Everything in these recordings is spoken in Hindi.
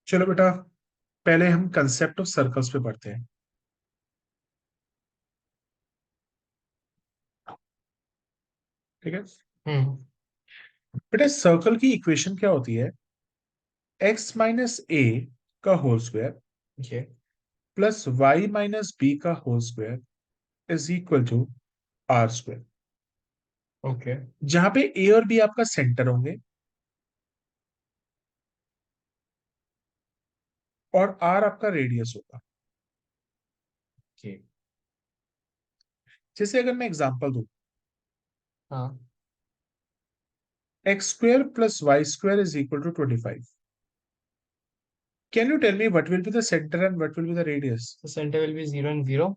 चलो बेटा, पहले हम कंसेप्ट ऑफ सर्कल्स पे पढ़ते हैं। ठीक है हम्म। बेटा, सर्कल की इक्वेशन क्या होती है? एक्स माइनस ए का whole square okay. Plus Y minus B का whole square is equal to R square. Okay. जहां पे ए और बी आपका सेंटर होंगे और आर आपका रेडियस होगा। ओके। जैसे अगर मैं एग्जांपल दूं, हाँ। X square plus Y square is equal to 25। Can you tell me what will be the centre and what will be the radius? तो centre will be 0 and 0।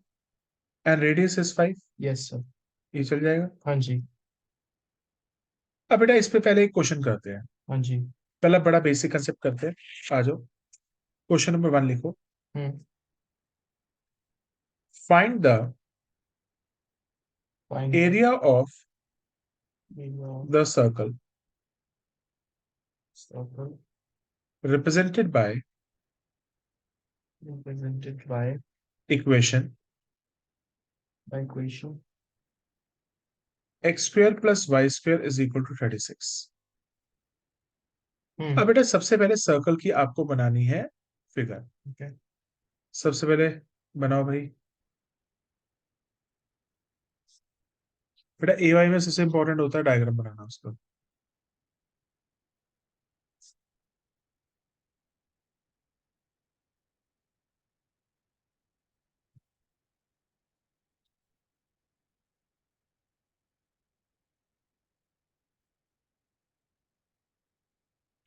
And radius is 5। Yes sir. ये चल जाएगा। हाँ जी। अब बेटा, इस पे पहले एक क्वेश्चन करते हैं। हाँ जी। पहला बड़ा बेसिक कंसेप्ट करते हैं। आ जाओ, क्वेश्चन नंबर 1 लिखो। Hmm. Find the find the area of area of the circle circle represented by represented by equation equation। X square plus Y square is equal to 36। अब हम्म। बेटा, सबसे पहले सर्कल की आपको बनानी है फिगर। ओके। सबसे पहले बनाओ भाई। बेटा, ए वाई में सबसे इंपॉर्टेंट होता है डायग्राम बनाना उसका।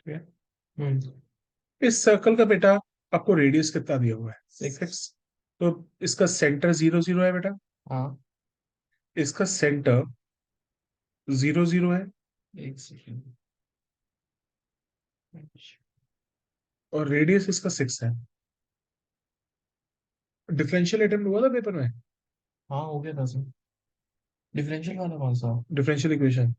ठीक है। हम्म। इस सर्कल का बेटा आपको रेडियस कितना दिया हुआ है? 6। 6। तो इसका सेंटर 0 0 है बेटा। हाँ। इसका सेंटर 0 0 है। एक सेकेंड। और रेडियस इसका 6 है। डिफरेंशियल अटेम्प्ट हुआ था पेपर में। हाँ हो गया था सर। डिफरेंशियल वाला कौन सा? Differential equation.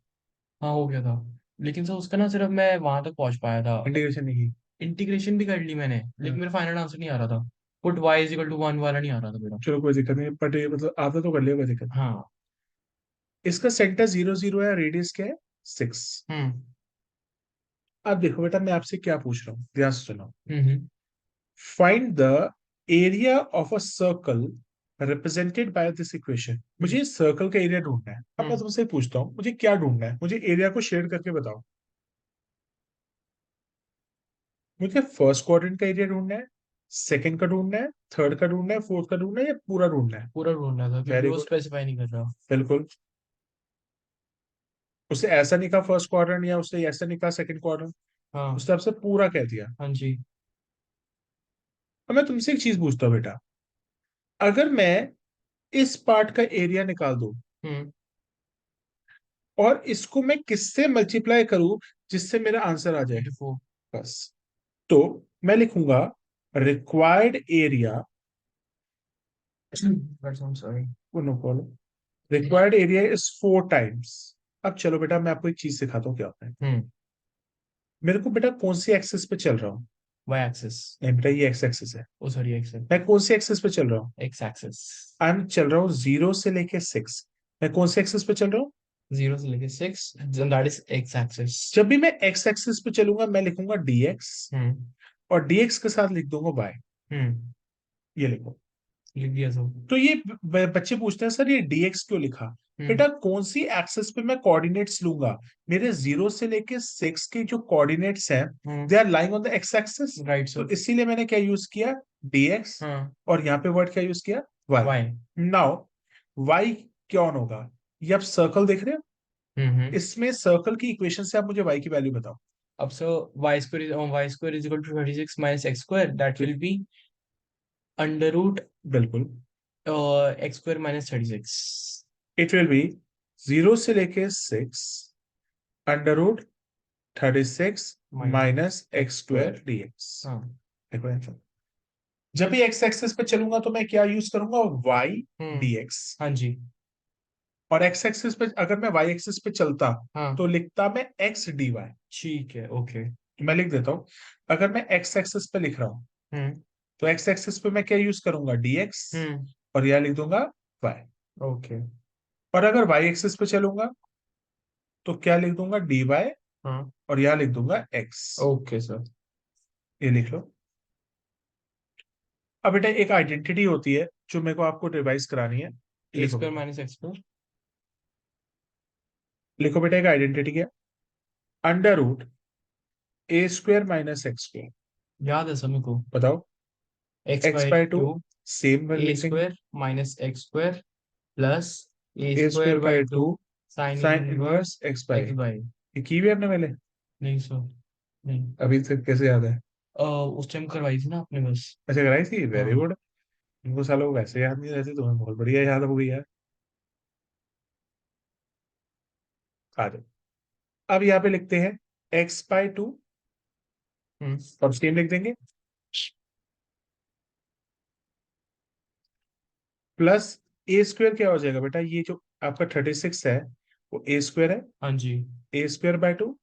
हाँ हो गया था। लेकिन सर उसका ना सिर्फ मैं वहां तक पहुंच पाया था। इंटीग्रेशन नहीं की। इंटीग्रेशन भी कर ली मैंने, लेकिन हाँ, मेरा फाइनल आंसर नहीं आ रहा था। Put y is equal to 1 वाला नहीं आ रहा था मेरा। चलो कोई दिक्कत नहीं, बट ये मतलब आपने तो कर लिया, कोई दिक्कत नहीं। हाँ। इसका सेंटर 0 0 है, रेडियस क्या है? 6। हम्म। अब देखो बेटा, मैं आपसे क्या पूछ रहा हूँ, ध्यान से सुनो। Hmm. Find the area of a circle represented by this equation. Hmm. मुझे सर्कल का एरिया ढूंढना है। अब मैं हम्म। तुमसे पूछता हूँ, मुझे क्या ढूंढना है? मुझे एरिया को शेड करके बताओ। मुझे फर्स्ट क्वाड्रेंट का एरिया ढूंढना है, सेकंड का ढूंढना है, थर्ड का ढूंढना है, फोर्थ का ढूंढना है, या पूरा ढूंढना है? पूरा ढूंढना था क्योंकि वेरी वो गुड। स्पेसिफाई नहीं कर रहा। बिल्कुल। उससे ऐसा नहीं कहा फर्स्ट क्वाड्रेंट, या उससे ऐसा नहीं कहा सेकंड क्वाड्रेंट। हाँ। उसने आपसे पूरा कह दिया। हाँ जी। अब मैं तुमसे एक चीज पूछता हूँ बेटा, अगर मैं इस पार्ट का एरिया निकाल दूं हम्म। और इसको मैं किससे मल्टीप्लाई करूं जिससे मेरा आंसर आ जाए? 84। बस। तो मैं लिखूंगा required area. But I am sorry. No problem. Required area is 4 times. अब चलो बेटा, मैं आपको एक चीज सिखाता हूँ क्या होता है। हम्म। मेरे को बेटा कौन सी एक्सेस पे चल रहा हूँ? Y axis. नहीं बेटा, ये एक्स एक्सेस है। Oh sorry, X. मैं कौन सी एक्सेस पे चल रहा हूँ? X axis. आई एम चल रहा हूँ 0 से लेके 6। मैं कौन सी एक्सेस पे चल रहा हूँ? 0 से लेके 6, दैट इज एक्स एक्सिस। जब भी मैं एक्स एक्सेस पे चलूंगा, मैं लिखूंगा dx, हम्म। और dx के साथ लिख दूंगा y। हम्म। ये लिखो। लिख दिया सर। तो ये बच्चे पूछते हैं, सर ये dx क्यों लिखा? हम्म। बेटा, कौन सी एक्सेस पे मैं कोऑर्डिनेट्स लूंगा? मेरे 0 से लेके 6 के जो कोऑर्डिनेट्स हैं, hmm. They are lying on the X axis. Right तो सर। इसीलिए मैंने क्या यूज किया? dx। हाँ। और यहाँ पे वर्ड क्या यूज किया? y। वाई। नाउ y कौन होगा? ये आप सर्कल देख रहे हो? हम्म। इसमें सर्कल की इक्वेशन से आप मुझे y की वैल्यू बताओ। अब सो y square is equal to 36 minus x square, that will be under root बिल्कुल। x square minus 36 it will be 0 से लेके 6 √36 minus minus x x square। Square dx। हाँ। देखो आंसर। जब भी एक्स एक्सेस पे चलूंगा तो मैं क्या यूज करूंगा? y dx। हाँ जी। और एक्स एक्सेस पे अगर मैं y एक्सेस पे चलता हाँ। तो लिखता मैं x dy। ठीक है। ओके। मैं लिख देता हूँ। अगर मैं एक्स एक्सिस पे लिख रहा हूँ, हम्म तो एक्स एक्सिस पे मैं क्या यूज करूंगा, dx, हम्म और यहाँ लिख दूंगा y। ओके। और अगर वाई एक्सिस पे चलूंगा तो क्या लिख दूंगा, dy, हाँ और यहाँ लिख दूंगा x। Okay sir. ये लिख लो। अब बेटा एक आइडेंटिटी होती है जो मेरे को आपको रिवाइज करानी है। ए लिखो स्क्वायर बेटा, माइनस एक्स स्क्वायर। लिखो बेटा, एक आइडेंटिटी है, under root A square minus x square. याद है सभी को। बताओ। X X by by two, two same A लिखेंगे। Square minus x square plus A A square square by by two two, sine sine inverse inverse x by. X by. ये की भी आपने पहले, नहीं सर, नहीं। अभी तक कैसे याद है? उस टाइम करवाई थी ना आपने बस। अच्छा कराई थी, वेरी हाँ गुड। इनको सालों को वैसे याद नहीं रहती, तुम्हें बहुत बढ़िया याद हो गई यार। आ जाओ। अब यहाँ पे लिखते हैं एक्स बाय टू, हम्म और सेम लिख देंगे, प्लस ए स्क्वायर क्या हो जाएगा बेटा, ये जो आपका 36 है वो ए स्क्वायर है, हाँ जी। A square by two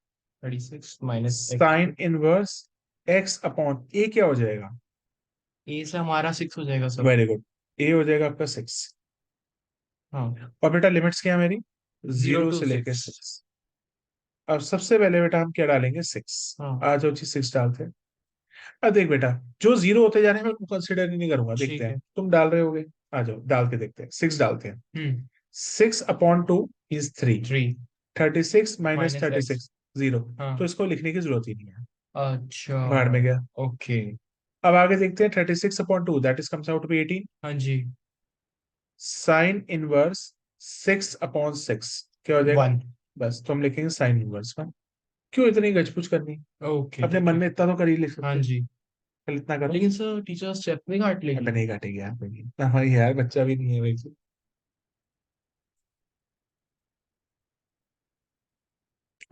36 minus X. Sine inverse X upon A क्या हो जाएगा, ए से हमारा 6 हो जाएगा सब। वेरी गुड, ए हो जाएगा आपका 6। हाँ। और बेटा लिमिट्स क्या है मेरी, जीरो जीरो टू से लेके सिक्स 6। अब सबसे पहले बेटा हम क्या डालेंगे, 6। हाँ आ जाओ जी, 6 डालते हैं। अब देख बेटा, जो जीरो होते जाने में मैं कंसिडर ही नहीं करूंगा, देखते ठीक हैं है। तुम डाल रहे होगे। आ जाओ डाल के देखते हैं, 6 डालते हैं। हम्म 6/2 is 3। 3 36 minus minus thirty x. Six zero. हाँ। तो इसको लिखने की जरूरत ही नहीं है, अच्छा। बाहर में गया। ओके। अब आगे देखते हैं, 36/2 that is comes out to be 18। हाँ जी। साइन इनवर्स 6/6 क्या हो जाएगा, 1। बस तो हम लिखेंगे साइन इनवर्स 1। क्यों इतनी गजपुज करनी, ओके अपने ठीक मन है। में इतना तो कर ही लिख हाँ सकते हैं। जी। कल इतना करो। लेकिन सर टीचर स्टेप नहीं काट अब लेगी। नहीं काटेगी यार, कोई नहीं इतना, हमारी यार बच्चा भी नहीं है वैसे।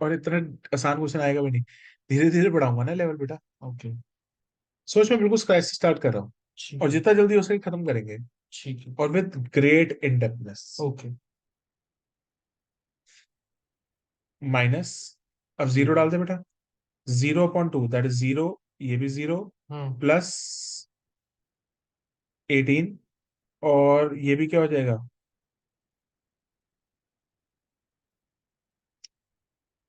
और इतना आसान क्वेश्चन आएगा भी नहीं, धीरे धीरे बढ़ाऊंगा ना लेवल बेटा। ओके सोच में बिल्कुल स्क्रैच से स्टार्ट कर रहा हूँ, ठीक और है। जितना जल्दी हो सके खत्म करेंगे, ठीक है। और with great in depthness. Okay. Minus, अब जीरो जीरो। डाल दे बेटा, 0/2 दैट इज जीरो, ये भी जीरो, हाँ प्लस 18, और ये भी क्या हो जाएगा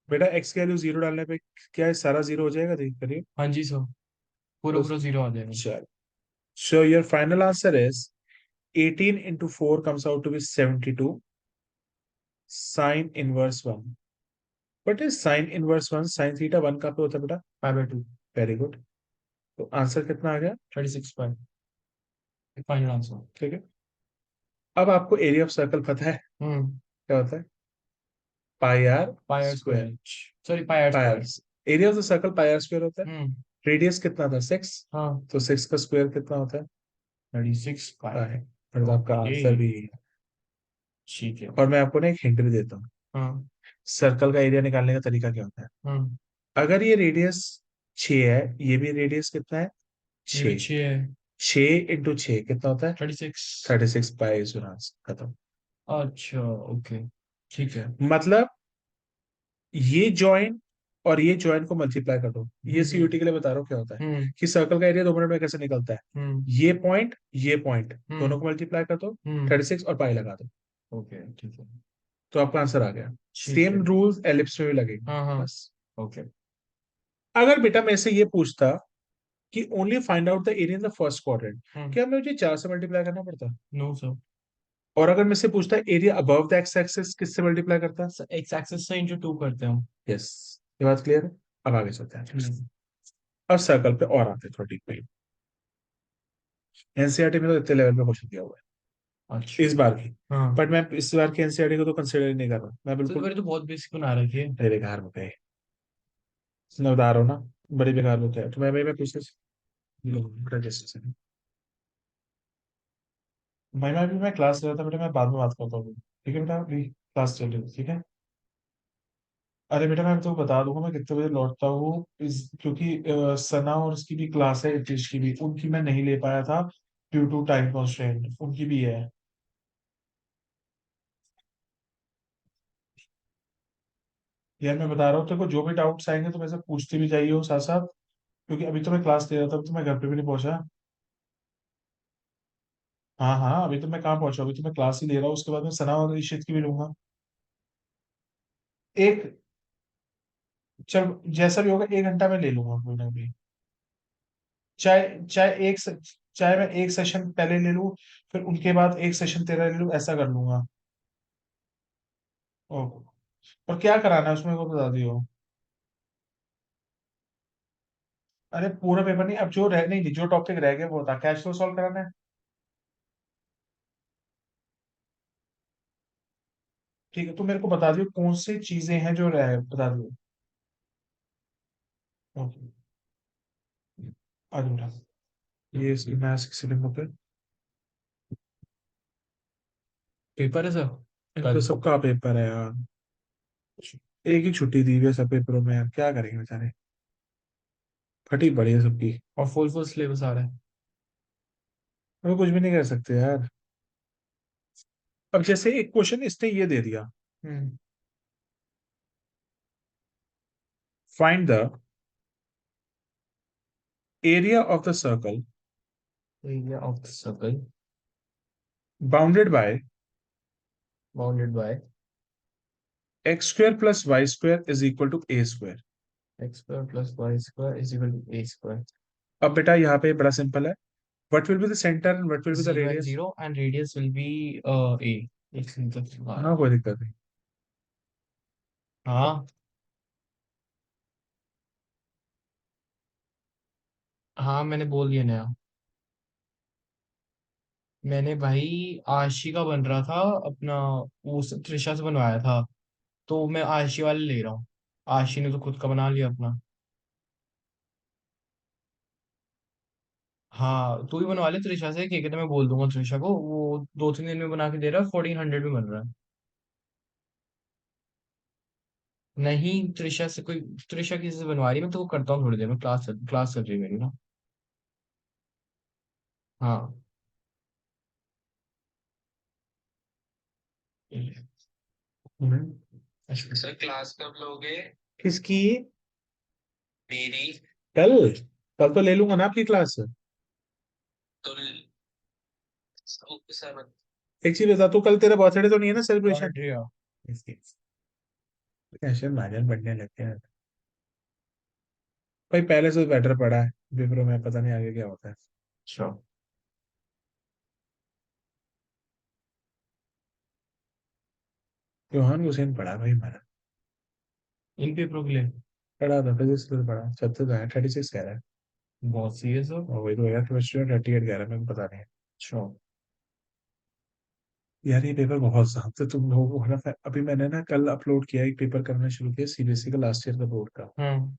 बेटा, एक्स की वैल्यू जीरो डालने पे क्या है, सारा जीरो हो जाएगा, देख करिए। हाँ जी सर, पूरा तो पूरा जीरो आ जाएगा। चल, so your final answer is 18 into 4 comes out to be 72 sign inverse 1। But is sine inverse 1, sine theta 1 कहाँ पे होता है बेटा, 5/2। Very good. तो आंसर कितना आ गया, 36 बाय। Final answer. ठीक है। अब आपको एरिया ऑफ सर्कल पता है हम्म क्या होता है, pi R pi R square. Square. Sorry, pi R pi R, square. Area of the circle pi R square होता है। हम्म रेडियस कितना था, 6। हाँ। तो 6 का स्क्वायर कितना होता है, 36 पाई। पाई। मतलब आपका ओके आंसर भी। ठीक है। और मैं आपको ना एक हिंट भी देता हूँ, हाँ सर्कल का एरिया निकालने का तरीका क्या होता है। हाँ। अगर ये रेडियस 6 है, ये भी रेडियस कितना है, ये भी 6। 6 है। 6 into 6 कितना होता है, 36। 36 पाई इज योर आंसर, खत्म। अच्छा ओके ठीक है। मतलब ये जॉइन और ये जॉइन को मल्टीप्लाई कर दो, ये सीयूटी के लिए बता रहा हूँ क्या होता है, हम्म कि सर्कल का एरिया 2 मिनट में कैसे निकलता है। हम्म ये पॉइंट दोनों हम्म को मल्टीप्लाई कर दो, हम्म 36 और पाई लगा दो, ओके ठीक है। तो आपका आंसर आ गया। ठीक है। सेम रूल्स एलिप्स में भी लगेंगे, हाँ हाँ। बस। ओके। अगर बेटा मैं से ये पूछता कि only find out the area in the first quadrant, क्या मुझे 4 से मल्टीप्लाई करना पड़ता? No sir. और अगर मैं से पूछता area above the X axis, किससे मल्टीप्लाई करता? एक्स एक्सिस से इंटू 2 करते हैं हम। यस, ये बात क्लियर है। अब आगे चलते हैं, हम्म, अब सर्कल पे और आते हैं थोड़ा डीप में। एनसीईआरटी में तो इतने लेवल पे क्वेश्चन दिया हुआ है अच्छा। इस बार की, हाँ बट मैं इस बार की एनसीईआरटी को तो कंसिडर ही नहीं कर रहा, मैं तो इस बिल्कुल। बार तो बहुत बेसिक बना रखी है। अरे बेकार होते हैं, मैं बता रहा हूँ ना, बड़ी बेकार होते हैं। तो मैं पूछ बेटा जैसे से, मैं क्लास ले रहा था बेटा, मैं बाद में बात करता हूँ, ठीक है बेटा, अभी क्लास चल रही है, ठीक है। अरे बेटा मैं तो बता दूंगा मैं कितने बजे लौटता हूँ, इस क्योंकि सना और उसकी भी क्लास है, इतिश की भी, उनकी मैं नहीं ले पाया था ड्यू टू टाइम कॉन्स्ट्रेंट, उनकी भी है। यार मैं बता रहा हूँ तेरे को, जो भी डाउट्स आएंगे तो मेरे से पूछती भी जाइए हो साथ साथ, क्योंकि अभी तो मैं क्लास ले रहा था, अभी तो मैं घर पे भी नहीं पहुंचा। हाँ हाँ, अभी तो मैं कहाँ पहुंचा, अभी तो मैं क्लास ही ले रहा हूँ, उसके बाद मैं सना और इशित की भी लूंगा। एक, चल जैसा भी होगा 1 घंटा में ले लूंगा कोई ना कोई। चाहे चाहे चाहे मैं एक सेशन पहले ले लूँ, फिर उनके बाद एक सेशन तेरा ले लूँ, ऐसा कर लूंगा। ओ, और क्या कराना है उसमें वो बता दियो। अरे पूरा पेपर नहीं, अब जो रह नहीं नहीं, जो टॉपिक रह गए वो बता, कैश फ्लो सॉल्व कराना है। ठीक है, तो मेरे को बता दियो कौन सी चीजें हैं जो रह, बता दियो। ओके, आज बेटा, ये इसकी मैथ्स की सिलेबस पे पेपर है सर इनका कल। सबका पेपर है यार। एक ही छुट्टी दी हुई है सब पेपरों में, यार क्या करेंगे बेचारे, फटी पड़ी है सबकी। और फुल फुल सिलेबस आ रहा है। हम कुछ भी नहीं कर सकते यार। अब जैसे एक क्वेश्चन इसने ये दे दिया, hmm. Find the area of the circle area of the circle bounded by bounded by X square plus Y square is equal to A square. X square plus Y square is equal to A square. अब बेटा यहाँ पे बड़ा सिंपल है, what will be the centre and what will be the 0 and radius. 0 and radius will be a। एक सेकंड हाँ कोई दिक्कत नहीं। हाँ हाँ, मैंने बोल दिया नया। मैंने भाई आशी का बन रहा था अपना, वो त्रिशा से बनवाया था, तो मैं आशी वाले ले रहा हूँ। आशी ने तो खुद का बना लिया अपना। हाँ तू ही बनवा ले त्रिशा से, क्या कहते हैं, मैं बोल दूंगा त्रिशा को, वो 2-3 दिन में बना के दे रहा है, 1400 में बन रहा है। नहीं त्रिशा से कोई, त्रिशा किसी से बनवा रही है, मैं तो वो करता हूँ थोड़ी देर में, क्लास चल रही है मेरी ना। हाँ। हम्म। अच्छा सर, क्लास कब लोगे? किसकी? मेरी। कल? कल तो ले लूंगा ना आपकी क्लास। तो ओके सर। एक चीज बता, तू कल तेरा बर्थडे तो नहीं है ना कर सेलिब्रेशन? दिया। इसकी टेंशन माजन बढ़ने लगते हैं भाई, पहले से बेटर पड़ा है पेपरों में, पता नहीं आगे क्या होता है। अच्छा। योहान हुसैन पढ़ा भाई हमारा। इन पेपरों के लिए पढ़ा था फिजिक्स तो पढ़ा, 36 आया, 36 कह रहा है। बहुत सीरियस हो। और वही तो यार, केमिस्ट्री में 38 कह रहा है, मेरे को पता नहीं है। अच्छा। यार ये पेपर बहुत शांत है, तुम लोगों को है ना, अभी मैंने ना कल अपलोड किया, एक पेपर करना शुरू किया सीबीएसई का लास्ट ईयर का बोर्ड का। हाँ।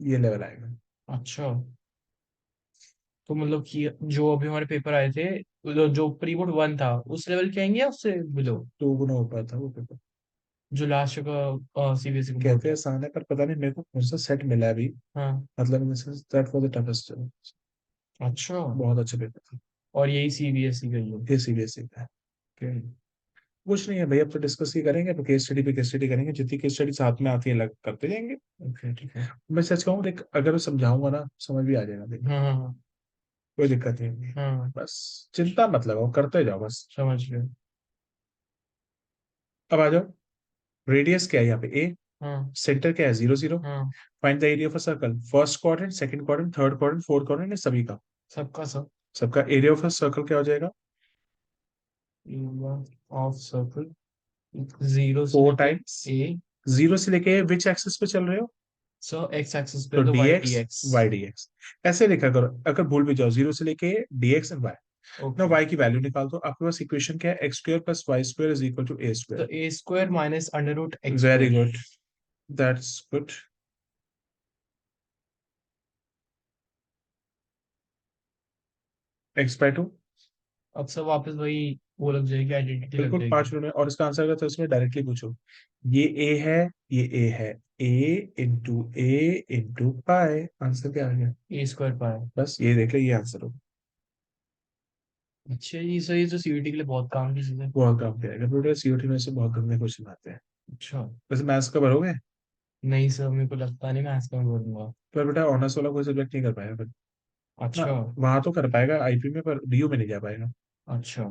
ये लेवल आएगा। अच्छा, तो मतलब कि जो अभी हमारे पेपर आए थे, जो प्री बोर्ड 1 था, उस लेवल के आएंगे या उससे बिलो? तो गुना हो पाता वो पेपर। जो लास्ट का सीबीएसई का बोर्ड कहते हैं था। आसान है, पर पता नहीं मेरे को कौन सा सेट मिला है अभी। हाँ। मतलब दैट वाज द टफेस्ट। अच्छा। बहुत अच्छा पेपर था। और यही सीबीएसई का ही है? ये सीबीएसई का है। Okay। कुछ नहीं है भाई, अब तो डिस्कस ही करेंगे, तो केस स्टडी पे केस स्टडी करेंगे, जितनी केस स्टडी साथ में आती है लग करते जाएंगे। ओके ठीक है। मैं सच कहूँ देख, अगर मैं समझाऊंगा ना समझ भी आ जाएगा, देख हाँ हाँ हाँ। कोई दिक्कत नहीं होगी। हाँ, बस चिंता मत लगाओ, करते जाओ बस। समझ गए। अब आ जाओ, रेडियस क्या है यहाँ पे ए, हाँ सेंटर क्या है 0 0। हाँ। Find the area of a circle, first quadrant, second quadrant, third quadrant, fourth quadrant, सभी का। सबका सब। सबका एरिया ऑफ अ सर्कल क्या हो जाएगा? एरिया ऑफ सर्कल 0 से फोर लेके टाइम्स ए। 0 से लेके विच एक्सिस पे चल रहे हो? सो एक्स एक्सिस तो पे तो D Y D X X. Y D X. ऐसे लिखा करो, अगर भूल भी जाओ 0 से लेके डी एक्स एंड वाई। ना ओके। वाई की वैल्यू निकाल दो, आपके पास इक्वेशन क्या है, X square plus Y square is equal to A तो square. A square minus under root X very square. Good, that's good. X by 2। अब सब वापस वही वो लग जाएगी, आइडेंटिटी लग बिल्कुल जाएगी। 5 मिनट में, और इसका आंसर अगर तो इसमें डायरेक्टली पूछो, ये ए है, ये ए है, ए इंटू पाई, आंसर क्या आ गया? ए स्क्वायर पाया। बस ये देख ले, ये आंसर हो। अच्छा जी सर, ये तो सीयूटी के लिए बहुत काम की चीज है। बहुत काम करेगा, कंप्यूटर सीओटी में से बहुत गंदे क्वेश्चन आते हैं। अच्छा। वैसे मैथ्स का भरोगे? नहीं सर, मेरे को लगता नहीं मैं इसका बोल दूंगा। पर बेटा ऑनर्स वाला कोई सब्जेक्ट नहीं कर पाएगा फिर ना। अच्छा। वहां तो कर पाएगा आईपी में, पर डीयू में नहीं जा पाएगा। अच्छा।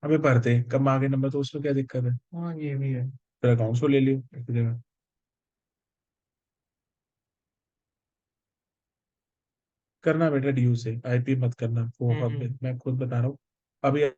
अबे भरते कम आ गए नंबर तो उसमें क्या दिक्कत है। हाँ ये भी है। फिर अकाउंट्स को ले लियो एक जगह। करना बेटा डीयू से, आईपी मत करना वो, अब हम्म। मैं खुद बता रहा हूँ अभी।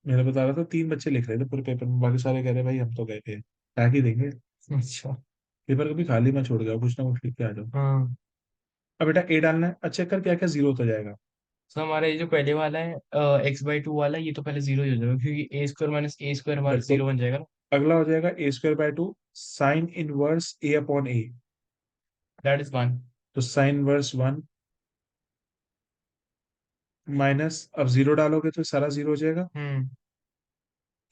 मेरा बता रहा था 3 बच्चे लिख रहे थे पूरे पेपर में, बाकी सारे कह रहे भाई हम तो गए थे, टैग ही देंगे। अच्छा। पेपर कभी खाली मत छोड़ गया, कुछ ना कुछ लिख के आ जाओ। हाँ। अब बेटा ए डालना है, अच्छा कर क्या क्या जीरो होता जाएगा। सो हमारा ये जो पहले वाला है, x/2 वाला, ये तो पहले जीरो ही हो जाएगा, क्योंकि a² - a² हमारा बिल्कुल। जीरो बन जाएगा ना। अगला हो जाएगा a² / 2 sine inverse a/a। That is 1। तो साइन इनवर्स 1 माइनस, अब जीरो डालोगे तो सारा जीरो हो जाएगा। हम्म।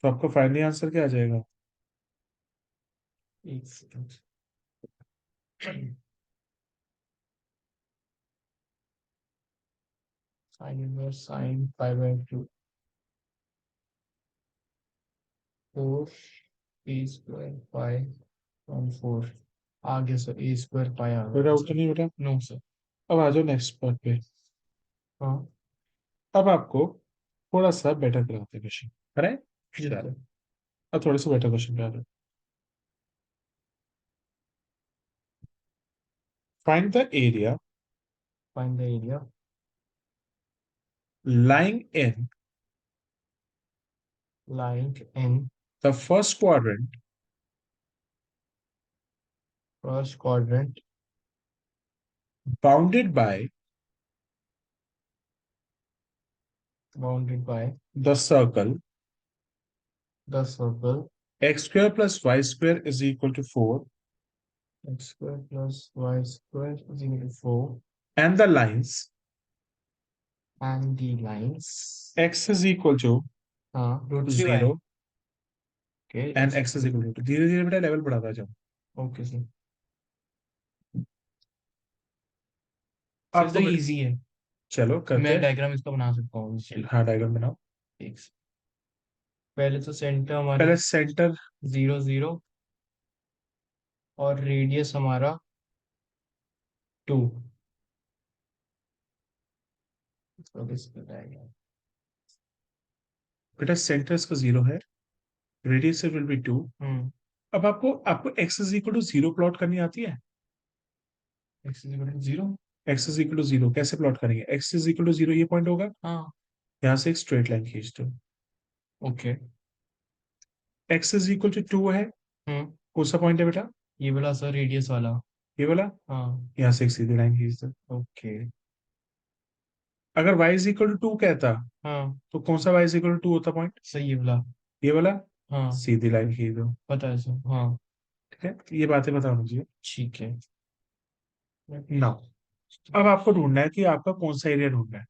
तो आपका फाइनली आंसर क्या आ जाएगा। एक second. Sine inverse sine π/2 4 a²π/4। आगे सर a² π आ गया बेटा आंसर। उठो नहीं बेटा। No sir. अब आ जाओ नेक्स्ट पार्ट पे। हाँ। अब आपको थोड़ा सा बेटर कराते हैं क्वेश्चन, करें। ठीक चलो है। अब थोड़े से बेटर क्वेश्चन पे आ जाओ। Find the area find the area. lying in like in the first quadrant first quadrant bounded by bounded by the circle the circle x² + y² is equal to 4 x² + y² = 4 and the lines and the lines, x is equal to हाँ, √3y। 0 okay and x x is equal to 2। धीरे धीरे बेटा लेवल बढ़ाता जाओ। Okay sir. सर तो आपको बेटा इजी है। चलो करते मैं हैं। डायग्राम इसका बना सकता हूँ इससे। हाँ डायग्राम बनाओ। एक पहले तो सेंटर हमारी पहले सेंटर। 0 0 और रेडियस हमारा 2। तो इस पे डायग्राम। बेटा सेंटर इसका 0 है, रेडियस विल बी 2। हम्म। अब आपको आपको x is equal to 0 plot करनी आती है। x = 0। x is equal to 0 कैसे प्लॉट करेंगे, x इज इक्वल टू 0 ये पॉइंट होगा। हाँ। यहाँ से एक स्ट्रेट लाइन खींच दो। Okay. x is equal to 2 है, हम्म। कौन सा पॉइंट है बेटा। ये वाला सर रेडियस वाला। ये वाला। हाँ। यहाँ से एक सीधी लाइन खींच दो। ओके। अगर y इज इक्वल टू 2 कहता हाँ तो कौन सा y इज इक्वल टू 2 होता पॉइंट। सही है वाला। ये वाला। हाँ सीधी लाइन खींच दो। पता है सर, हाँ। ठीक है, ये बातें बताओ मुझे। ठीक है। नाउ अब आपको ढूंढना है कि आपका कौन सा एरिया ढूंढना है।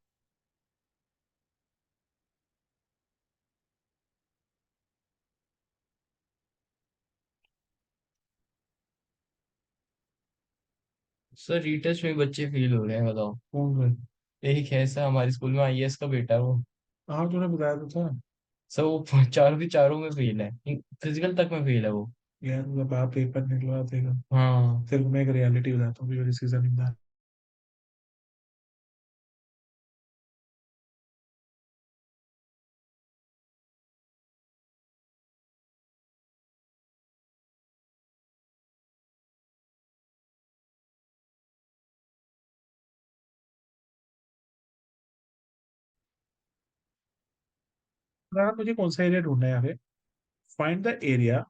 सर रीटेस्ट में बच्चे फेल हो रहे हैं, बताओ। कौन सा। एक है सर हमारे स्कूल में, आईएएस का बेटा है वो। हाँ तूने बताया तो था। सर वो चारों के चारों में फेल है, फिजिकल तक में फेल है वो। यार जब आप पेपर निकलवा देगा। हाँ। तेरे को मैं एक रियलिटी बताता हूँ, मेरी सीजन में। मुझे कौन सा एरिया ढूंढना है यहाँ पे। Find the area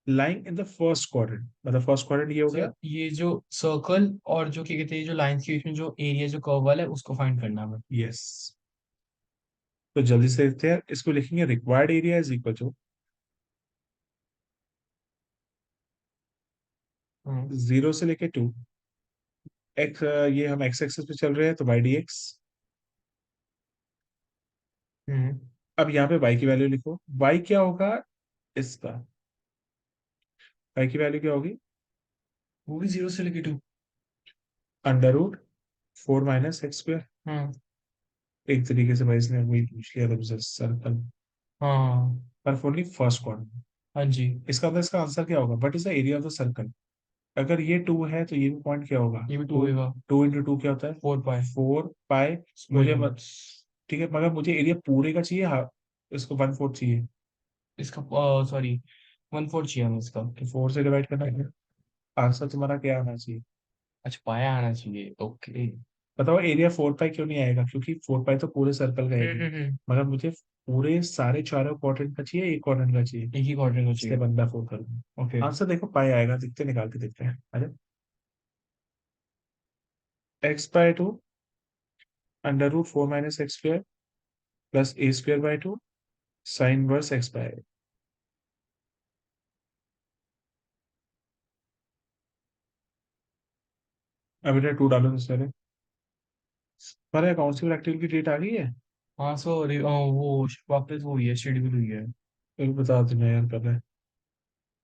lying in the first quadrant, मतलब फर्स्ट क्वाड्रेंट ये हो सर गया। ये जो सर्कल और जो क्या कहते हैं, जो लाइंस के बीच में जो एरिया जो कर्व वाला है, उसको फाइंड करना है। यस। तो जल्दी से देखते हैं, इसको लिखेंगे required area is equal to hmm. 0 से लेके 2 एक्स, ये हम एक्स एक्सेस पे चल रहे हैं तो वाई डी एक्स। हम्म। अब यहाँ पे वाई की वैल्यू लिखो, वाई क्या होगा इसका, वाई की वैल्यू क्या होगी, वो भी 0 से लेके 2। √4 - x²। हाँ। एक तरीके से भाई इसने वही पूछ लिया तुमसे, सर्कल हाँ। पर ओनली फर्स्ट क्वाड्रेंट। हाँ जी। इसका मतलब इसका आंसर क्या होगा, what is the area of the circle. अगर ये 2 है तो ये भी पॉइंट क्या होगा, ये भी 2 टू। होगा। 2 × 2 क्या होता है, 4 पाई 4 पाई। स्क्वायर मुझे यूनिट। मत, ठीक है, मगर मुझे एरिया पूरे का चाहिए, हाँ, इसको 1/4 चाहिए। इसका सॉरी 1/4 चाहिए हमें इसका। तो 4 से डिवाइड करना है, आंसर तुम्हारा क्या आना चाहिए। अच्छा, पाया आना चाहिए, ओके। बताओ एरिया 4 पाई क्यों नहीं आएगा, क्योंकि 4 पाई तो पूरे सर्कल का एरिया है। हम्म। मगर मुझे पूरे सारे चारों क्वाड्रेंट का चाहिए, एक क्वाड्रेंट का चाहिए, एक ही क्वाड्रेंट को इसलिए चाहिए। 1/4 कर दूँ। ओके। आंसर देखो पाई आएगा, दिखते निकाल के देखते हैं। अरे x/2 √4 - x² plus a² / 2 sign verse x/। अब बेटा 2 डालो तो सारे, हमारे अकाउंट से प्रैक्टिकल की डेट आ गई है। हाँ, सॉरी, वो वापस वो हुई है, शेड्यूल हुई है। एक बता देना यार पहले।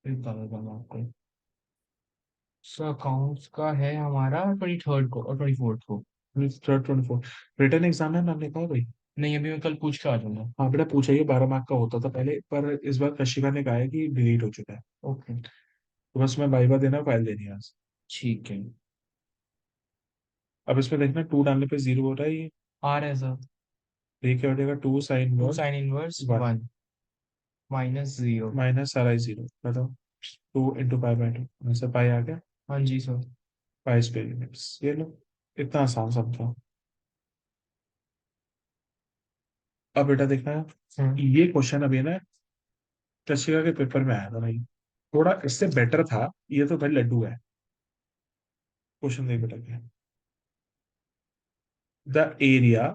फिर बता देता हूँ आपको। सो अकाउंट्स का है हमारा 23rd को और 24th को। 24 रिटर्न एग्जाम है, मैंने कहा भाई। नहीं, अभी मैं कल पूछ के आ जाऊंगा। हाँ बेटा पूछा, ये 12 मार्क का होता था पहले, पर इस बार कशिका ने कहा है कि डिलीट हो चुका है। ओके। तो बस मैं वाइवा देना, फाइल देनी है आज। ठीक है। अब इसमें देखना 2 डालने पे 0 हो रहा है ये। आ रहा है सर। तो ये क्या हो जाएगा, 2 sine to verse sine inverse 1 1 -0। Minus सारा 0। बताओ 2 × π/2 आंसर पाई आ गया। हाँ जी सर। पाई स्क्वायर यूनिट्स, ये लो, इतना आसान सब था। अब बेटा देखना है, हम्म। ये क्वेश्चन अभी ना कशिका के पेपर में आया था भाई, थोड़ा इससे बेटर था, ये तो भाई लड्डू है। क्वेश्चन देख बेटा क्या, द एरिया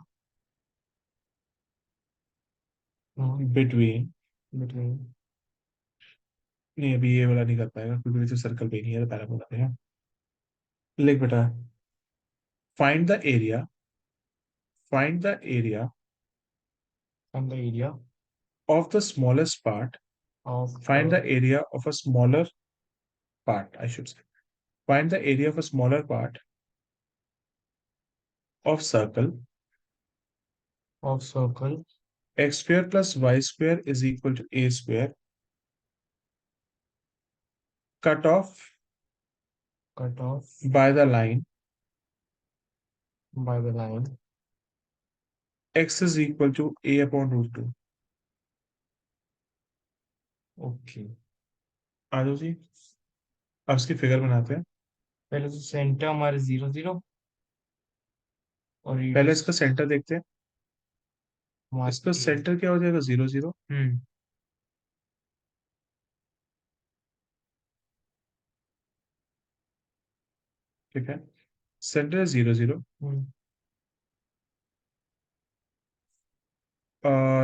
बिटवीन, बिटवीन। नहीं अभी ये वाला नहीं कर पाएगा क्योंकि मुझे सर्कल पे नहीं है, पैराबोला पे है। लिख बेटा, find the area, find the area from the area of the smallest part, of find the area of a smaller part, I should say. Find the area of a smaller part of circle of circle. x² plus y² is equal to a², cut off cut off by the line by the line. x is equal to a/√2। Okay. आ जाओ जी, अब इसकी फिगर बनाते हैं। पहले तो सेंटर हमारे 0 0 और पहले रेडियस इसका सेंटर देखते हैं, इसका हमारे ए। सेंटर क्या हो जाएगा, 0 0। हम्म। ठीक है, सेंटर है 0 0, hmm.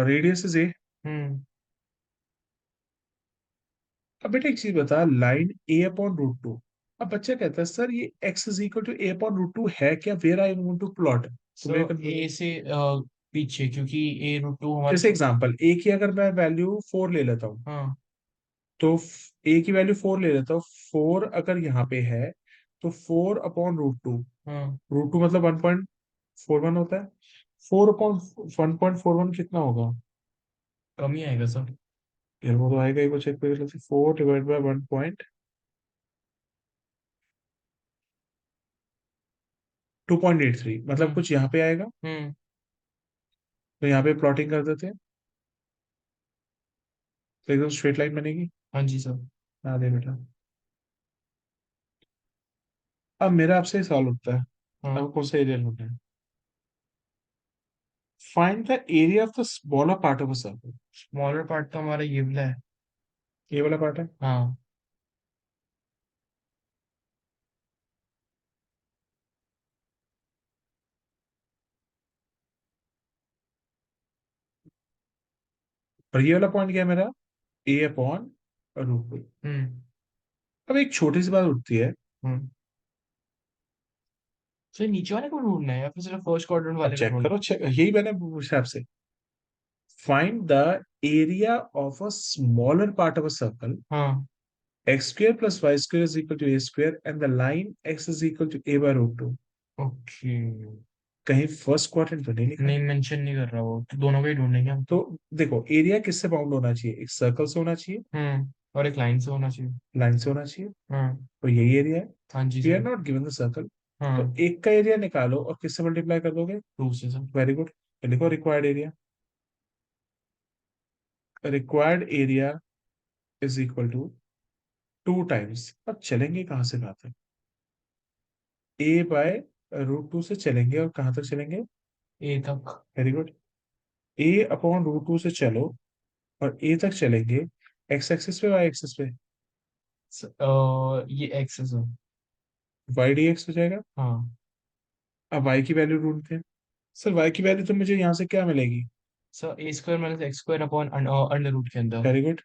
Radius is a। Hmm. अब बेटा एक चीज बता, लाइन a/√2, अब बच्चा कहता है सर ये x is equal to a/√2 है क्या, where I want to plot. तो सो मेरे ए कंफ्यूजन, से पीछे, क्योंकि A√2 हमारा जैसे एग्जांपल ए की अगर मैं वैल्यू 4 ले लेता हूँ, हाँ। तो ए की वैल्यू 4 ले लेता हूँ, 4 अगर यहाँ पे है तो 4/√2, हाँ, √2 मतलब 1.41 होता है। 4/1.41 कितना होगा, कम ही आएगा सर। यार वो तो आएगा, एक बार चेक कर लेते, 4/1.2.83 मतलब हम्म। कुछ यहाँ पे आएगा। हम्म। तो यहाँ पे प्लॉटिंग कर देते हैं, तो एकदम स्ट्रेट लाइन बनेगी। हाँ जी सर। हाँ दे बेटा, अब मेरा आपसे सवाल उठता है, हाँ। अब कौन सा एरिया ढूंढना है। Find the area of the smaller part of a circle. Smaller part तो हमारा ये वाला है। ये वाला पार्ट है, हाँ। और ये वाला पॉइंट क्या है मेरा, ए अपॉन रूट टू। हम्म। अब एक छोटी सी बात उठती है। हम्म। तो ये नीचे वाले को ढूंढना है या फिर सिर्फ फर्स्ट क्वाड्रेंट अब वाले को चेक ढूंढना करो, चेक, यही मैंने पूछा आपसे। Find the area of a smaller part of a circle, है? हाँ। x square plus y square is equal to a square and the line x is equal to a by root 2। Okay. कहीं फर्स्ट क्वाड्रेंट तो नहीं लिखा। नहीं मेंशन नहीं कर रहा वो, तो दोनों को ही ढूंढेंगे हम तो तो। देखो, एरिया किससे बाउंड होना चाहिए, एक सर्कल से होना चाहिए, और एक लाइन से होना चाहिए। लाइन से होना चाहिए। हाँ। तो यही एरिया है। हाँ जी we are sir. Not given the circle. तो हाँ। एक का एरिया निकालो और किससे मल्टीप्लाई कर दोगे। टू से सर। Very good. लिखो required area. Required area is equal to 2 times, अब चलेंगे कहाँ से कहाँ तक, ए बाय रूट टू से चलेंगे और कहाँ तक चलेंगे। ए तक। Very good. A upon root two से चलो और ए तक चलेंगे, एक्स एक्सिस पे वाई एक्सिस पे, ये एक्स है सर। वाई डी एक्स हो जाएगा। हाँ अब वाई की वैल्यू ढूंढते हैं। सर वाई की वैल्यू तो मुझे यहाँ से क्या मिलेगी। Sir, A square minus x square upon under root के अंदर। Very good.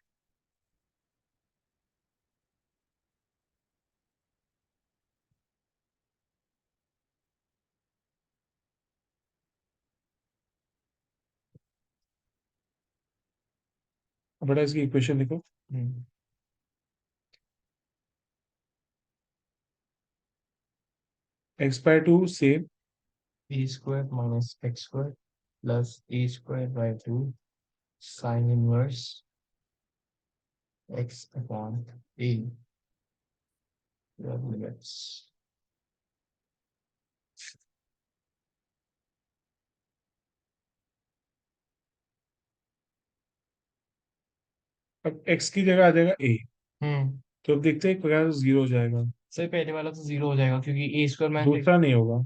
बेटा इसकी इक्वेशन लिखो। Hmm. X by two same. A square minus x square plus A square by two sine inverse X upon A limits. अब एक्स की जगह आ जाएगा ए। हम्म। तो अब देखते हैं क्या, जीरो हो जाएगा। सर पहले वाला तो जीरो हो जाएगा क्योंकि ए स्क्वायर माइनस। दूसरा नहीं होगा।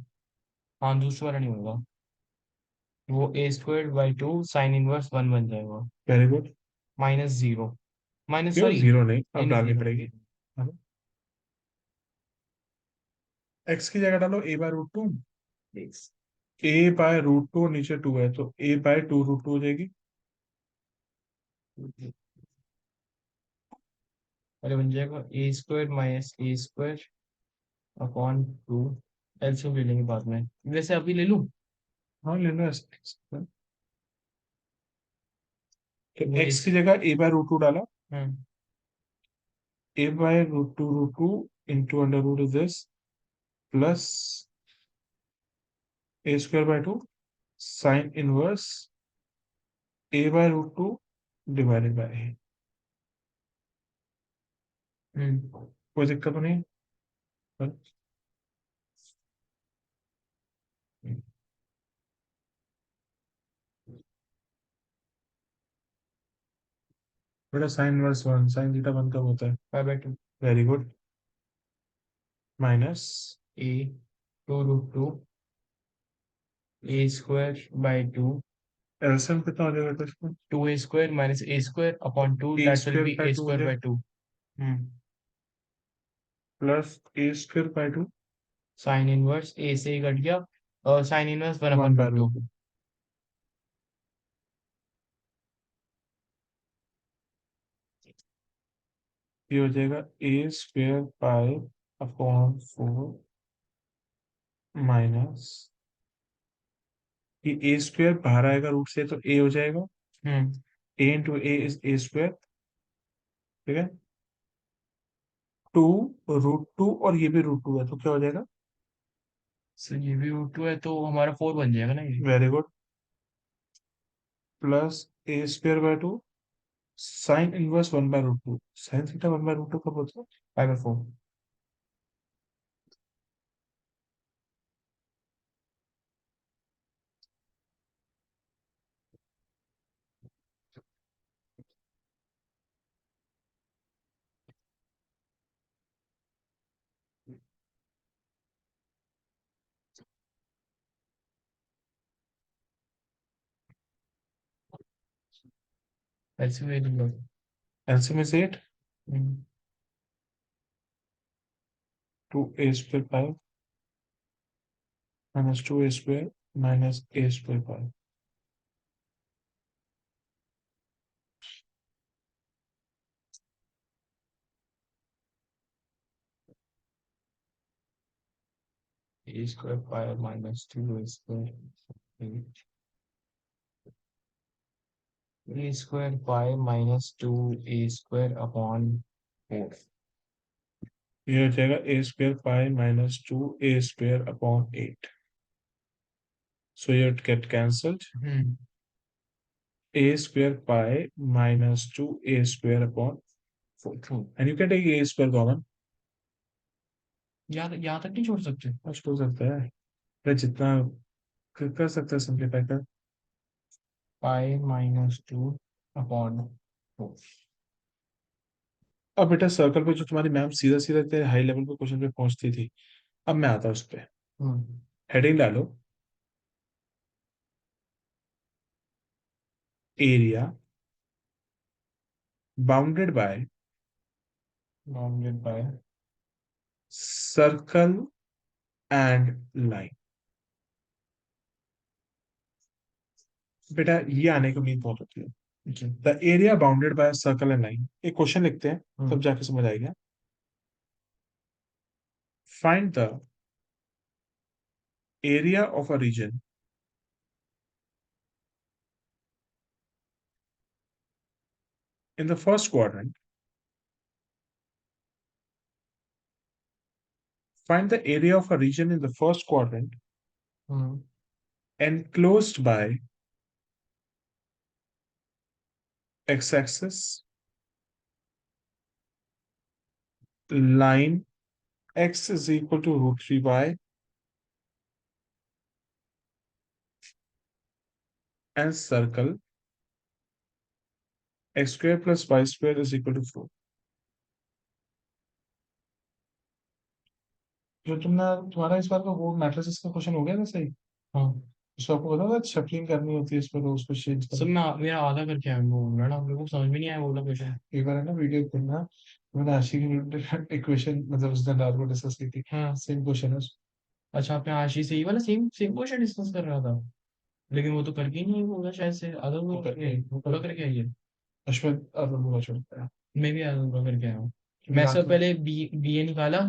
हाँ, दूसरा वाला नहीं होगा। वो A square by two sine inverse one बन जाएगा। Very good. Minus zero. Minus क्यों सॉरी। जीरो नहीं, नहीं अब नहीं, डालनी जीरो। पड़ेगी। एक्स की जगह डालो A by root two. A by root two नीचे टू है तो A by two root two हो जाएगी। अरे बन जाएगा ए स्क्वायर माइनस ए स्क्वायर अपॉन टू। एलसीएम ले लेंगे बाद में, वैसे अभी ले लूं। हाँ ले लो ऐसे। तो वो एक्स इस। की जगह ए बाय रूट टू डाला। Hmm. A by root two into under root is this, plus A square by two sine inverse a by root two divided by a. Hmm. कोई दिक्कत तो नहीं है? बेटा sine inverse one, sine theta one कब होता है। Pi by two. Very good. Minus a two root two A square by two LCM कितना हो जाएगा इसमें। Two A square minus A square upon to a that will square be by a two हो स्क्वायर बाय जाएगा, two. Hmm. Plus A square by two sine inverse a से ही कट गया, और sine inverse one one upon by root two. Root two. ये हो जाएगा ए square pi upon four minus, ये ए स्क्वायर बाहर आएगा रूट से तो ए हो जाएगा। Hmm. A into a is a square. ठीक है। टू रूट टू और ये भी रूट टू है तो क्या हो जाएगा। सर ये भी रूट टू है तो हमारा फोर बन जाएगा ना ये। Very good. Plus A square by two sine inverse one by root two, sine theta one by root two कब होता है। Pi by four. ऐसे भी ले लो। LCM is eight. Hmm. Two A square pi minus two A square minus A square pi. A square pi minus two A square A square pi minus two A square upon four. ये हो जाएगा ए square pi minus two A square upon eight. So you get cancelled. Hmm. A square pi minus 2 a square upon 4. And you can take a square common. यहाँ तक नहीं छोड़ सकते। कुछ हो सकता है. मैं जितना कर सकता है सिंप्लीफाई कर. पाई माइनस टू अपॉन फोर। अब बेटा सर्कल पे जो तुम्हारी मैम सीधा सीधा तेरे हाई लेवल पे क्वेश्चन पे पहुंचती थी, अब मैं आता उस पे. हम्म। हेडिंग डालो, area bounded by bounded by circle and line. बेटा ये आने की उम्मीद बहुत होती है. The area bounded by circle and line. एक क्वेश्चन लिखते हैं तब जाके समझ आएगा. Find the area of a region in the first quadrant. Find the area of a region in the first quadrant hmm. enclosed by x-axis, line x is equal to root 3y, and circle x square plus y square is equal to 4. जो तुमने तुम्हारा इस बार का वो मैट्रिसेस का क्वेश्चन हो गया ना सही. हाँ। उसको आपको पता था शफलिंग करनी होती है, इस पर उसको चेंज सब करना. मैं मेरा आधा करके आया वो बोल रहा ना, आप लोगों को समझ में नहीं आया वो वाला क्वेश्चन। एक बार है ना वीडियो देखना, मैंने आशी की इक्वेशन मतलब उस दिन रात को डिस्कस की थी. हाँ। सेम क्वेश्चन है. अच्छा, आपने आशी से ही वाला सेम सेम क्वेश्चन डिस्कस कर रहा था, लेकिन वो तो करके ही नहीं होगा शायद से, आधा वो वो करके वो पूरा करके आई है। अश्वथ अब बुरा छोड़ता है. मैं भी आधा पूरा करके आया हूँ। क्योंकि मैं रात सब को पहले बी ए निकाला,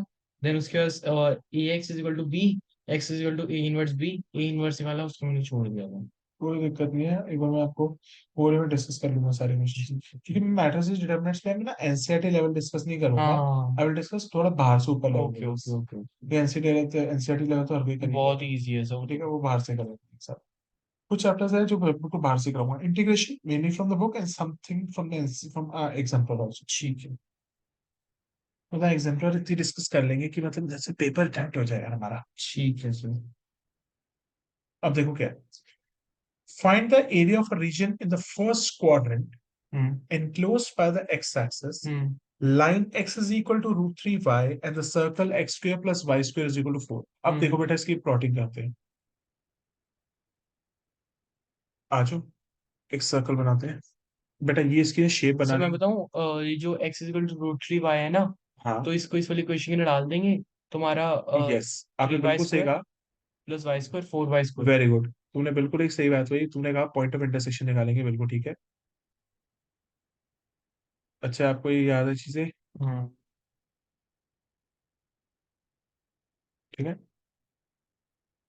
देन उसके बाद a x is equal to b, x is equal to a inverse b, a inverse निकाला, उसको मैंने छोड़ दिया था। कोई दिक्कत नहीं है, एक बार मैं आपको पूरे में डिस्कस कर लूंगा सारे क्वेश्चन, क्योंकि मैं मैट्रिसेस डिटरमिनेंट्स पे ना एनसीईआरटी लेवल डिस्कस नहीं करूंगा. हाँ। आई विल डिस्कस थोड़ा बाहर से ऊपर लेवल ओके पे ओके बस. ओके। एनसीईआरटी लेवल तो हर कोई कर ही बहुत लेगा. इजी है सब। ठीक है, वो बाहर से करेंगे सब. कुछ चैप्टर्स है जो बिल्कुल बाहर से कराऊंगा. Integration mainly from the book and something from the from example also. ठीक है। मतलब एग्जांपल इतनी डिस्कस कर लेंगे कि मतलब जैसे पेपर टाइट हो जाएगा हमारा. ठीक है सर। अब देखो क्या है. Find the area of a region in the first quadrant hmm. enclosed by the x-axis. Hmm. Line x is equal to root 3y and the circle x square plus y square is equal to 4. अब देखो हम्म। बेटा इसकी प्लॉटिंग करते हैं. आ जाओ, एक सर्कल बनाते हैं. बेटा ये इसकी शेप सर बना मैं ली. बताऊं, ये जो x equal to root three Y है ना, हाँ. तो इसको इस वाली इक्वेशन में डाल देंगे, तुम्हारा यस, आपने थ्री वाई बिल्कुल सही स्क्वायर कहा. Plus Y square four Y square. Very good, तुमने बिल्कुल एक सही बात हुई. तुमने कहा पॉइंट ऑफ इंटरसेक्शन निकालेंगे, बिल्कुल ठीक है. अच्छा, आपको ये याद है चीजें. हम्म। ठीक है,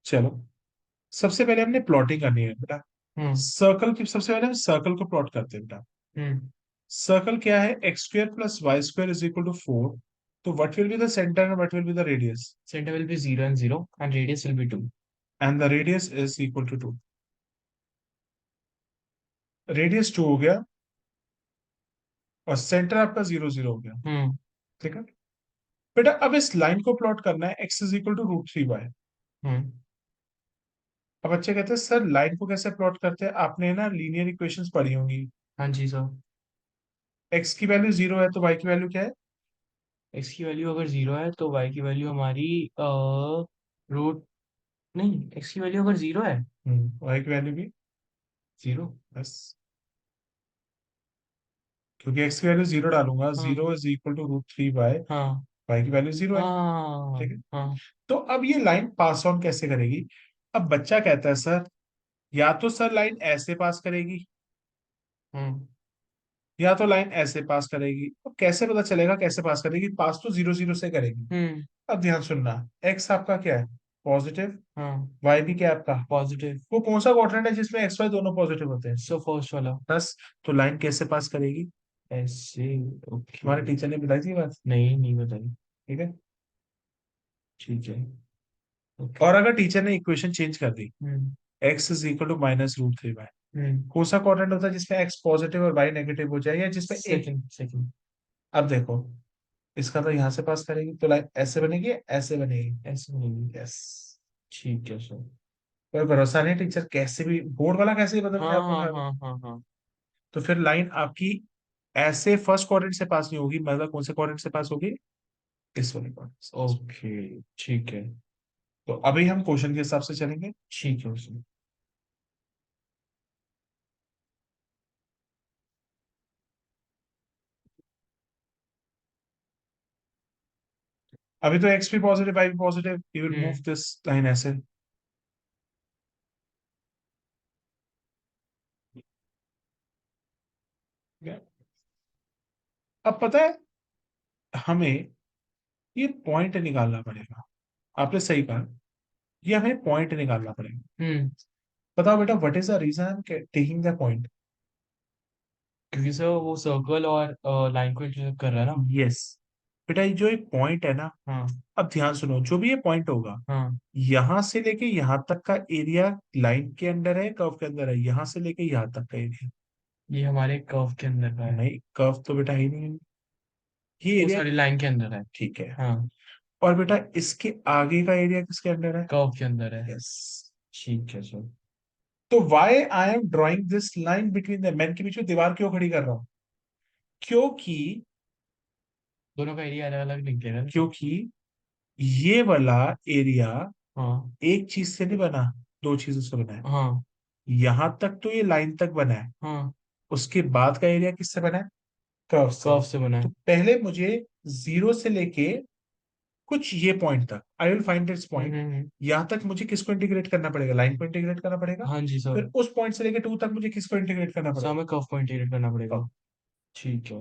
चलो. सबसे पहले हमने प्लॉटिंग करनी है बेटा. हम्म। सर्कल की सबसे पहले हम सर्कल को प्लॉट करते हैं बेटा. हम्म। सर्कल क्या है? X square plus Y square is equal to 4. तो what will be the centre and what will be the radius? Centre will be zero and zero and radius will be two. And the radius is equal to 2. Radius 2 हो गया और सेंटर आपका 0 0 हो गया. हम्म। ठीक है बेटा. अब इस लाइन को प्लॉट करना है. X is equal to root 3y. Hmm. अब बच्चे कहते हैं सर लाइन को कैसे प्लॉट करते हैं? आपने ना लीनियर इक्वेशंस पढ़ी होंगी. हाँ जी सर। एक्स की वैल्यू 0 है तो वाई की वैल्यू क्या है? एक्स की वैल्यू अगर जीरो है तो वाई की वैल्यू हमारी रूट, नहीं एक्स की वैल्यू अगर जीरो है, वाई की वैल्यू भी जीरो। बस. क्योंकि एक्स की वैल्यू 0 डालूंगा, हाँ। 0 is equal to root 3y. हाँ। वाई की वैल्यू 0 है. हाँ। ठीक है. हाँ। तो अब ये लाइन पास ऑन कैसे करेगी? अब बच्चा कहता है सर, या तो सर लाइन ऐसे पास करेगी हम्म। या तो लाइन ऐसे पास करेगी. तो कैसे पता चलेगा कैसे पास करेगी? पास तो 0 0 से करेगी. हम्म। अब ध्यान सुनना. एक्स आपका क्या है? पॉजिटिव, हाँ वाई भी क्या है आपका, पॉजिटिव। वो कौन सा क्वाड्रेंट है जिसमें एक्स वाई दोनों पॉजिटिव होते हैं? सो फर्स्ट वाला। 10। तो लाइन कैसे पास करेगी? ऐसे। ओके। तुम्हारे टीचर ने बताई थी ये बात? नहीं नहीं बताई। ठीक है। ठीक है। ओके। और अगर टीचर ने इक्वेशन चेंज कर दी, hmm. X is equal to -√3y, hmm. कौन सा क्वाड्रेंट होता है जिसमें एक्स पॉजिटिव और वाई नेगेटिव हो जाए, या जिसमें एक? Second second. अब देखो, इसका तो यहाँ से पास करेगी तो लाइन ऐसे बनेगी, ऐसे बनेगी। ऐसे नहीं। यस। ठीक है सर। कोई भरोसा नहीं, टीचर कैसे भी, बोर्ड वाला कैसे भी बदल हाँ के आपको हाँ उठा दे। हाँ हाँ हाँ। तो फिर लाइन आपकी ऐसे फर्स्ट क्वाड्रेंट से पास नहीं होगी, मतलब कौन से क्वाड्रेंट से पास होगी? इस वाले क्वाड्रेंट से पास होगी। ओके। ठीक है। तो अभी हम क्वेश्चन के हिसाब से चलेंगे। ठीक है सर। अभी तो एक्स भी पॉजिटिव, वाई भी positive, you will move hmm. This line ऐसे। ठीक है? अब पता है, हमें ये पॉइंट निकालना पड़ेगा। आपने सही कहा, ये हमें पॉइंट निकालना पड़ेगा। हम्म। बताओ बेटा, what is the reason I am taking the point? क्योंकि सर वो सर्कल और लाइन को इंटरसेक्ट कर रहा है ना। यस। बेटा ये जो एक पॉइंट है ना, हाँ अब ध्यान सुनो, जो भी ये पॉइंट होगा, हाँ। यहां से लेके यहां तक का एरिया लाइन के अंदर है, कर्व के अंदर है, यहां से लेके यहां तक का एरिया? ये हमारे कर्व के अंदर का है। नहीं, कर्व तो बेटा ही नहीं है, ये वो एरिया। सारी लाइन के अंदर है। ठीक है। हाँ। और बेटा इसके आगे का एरिया किसके अंदर है? कर्व के अंदर है। यस। ठीक है सर। तो why I am drawing this line between the, मैं इनके बीच में दीवार क्यों खड़ी कर रहा हूं? क्योंकि दोनों का एरिया अलग अलग निकलेगा ना सर। क्योंकि ये वाला एरिया हाँ एक चीज से नहीं बना, दो चीजों से बना है। हाँ यहां तक तो ये लाइन तक बना है, हाँ। उसके बाद का एरिया किससे बना है? कर्व से। कर्व से बना तो है। पहले मुझे जीरो से लेके कुछ ये पॉइंट तक, I will find this point, hmm. यहां तक मुझे किसको इंटीग्रेट करना पड़ेगा? लाइन को इंटीग्रेट करना पड़ेगा। हाँ जी सर। फिर उस पॉइंट से लेके टू तक मुझे किसको इंटीग्रेट करना सर पड़ेगा? हमें कर्व को इंटीग्रेट करना कर्व। पड़ेगा। ठीक है।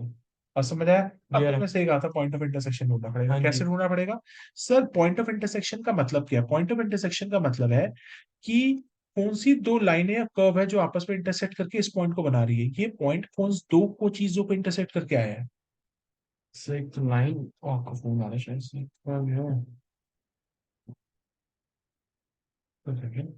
और समझ आया? अब क्लियर है। तुमने सही कहा था, पॉइंट ऑफ इंटरसेक्शन ढूंढना पड़ेगा। हाँ कैसे जी। ढूंढना पड़ेगा? सर पॉइंट ऑफ इंटरसेक्शन का मतलब क्या है? पॉइंट ऑफ इंटरसेक्शन का मतलब है कि कौन सी दो लाइनें या कर्व है जो आपस में इंटरसेक्ट करके इस पॉइंट को बना रही है। ये पॉइंट कौन दो को चीजों को इंटरसेक्ट करके आया है? सर एक तो लाइन, आपका फोन आ रहा है शायद से। हाँ भैया, तो सेकंड।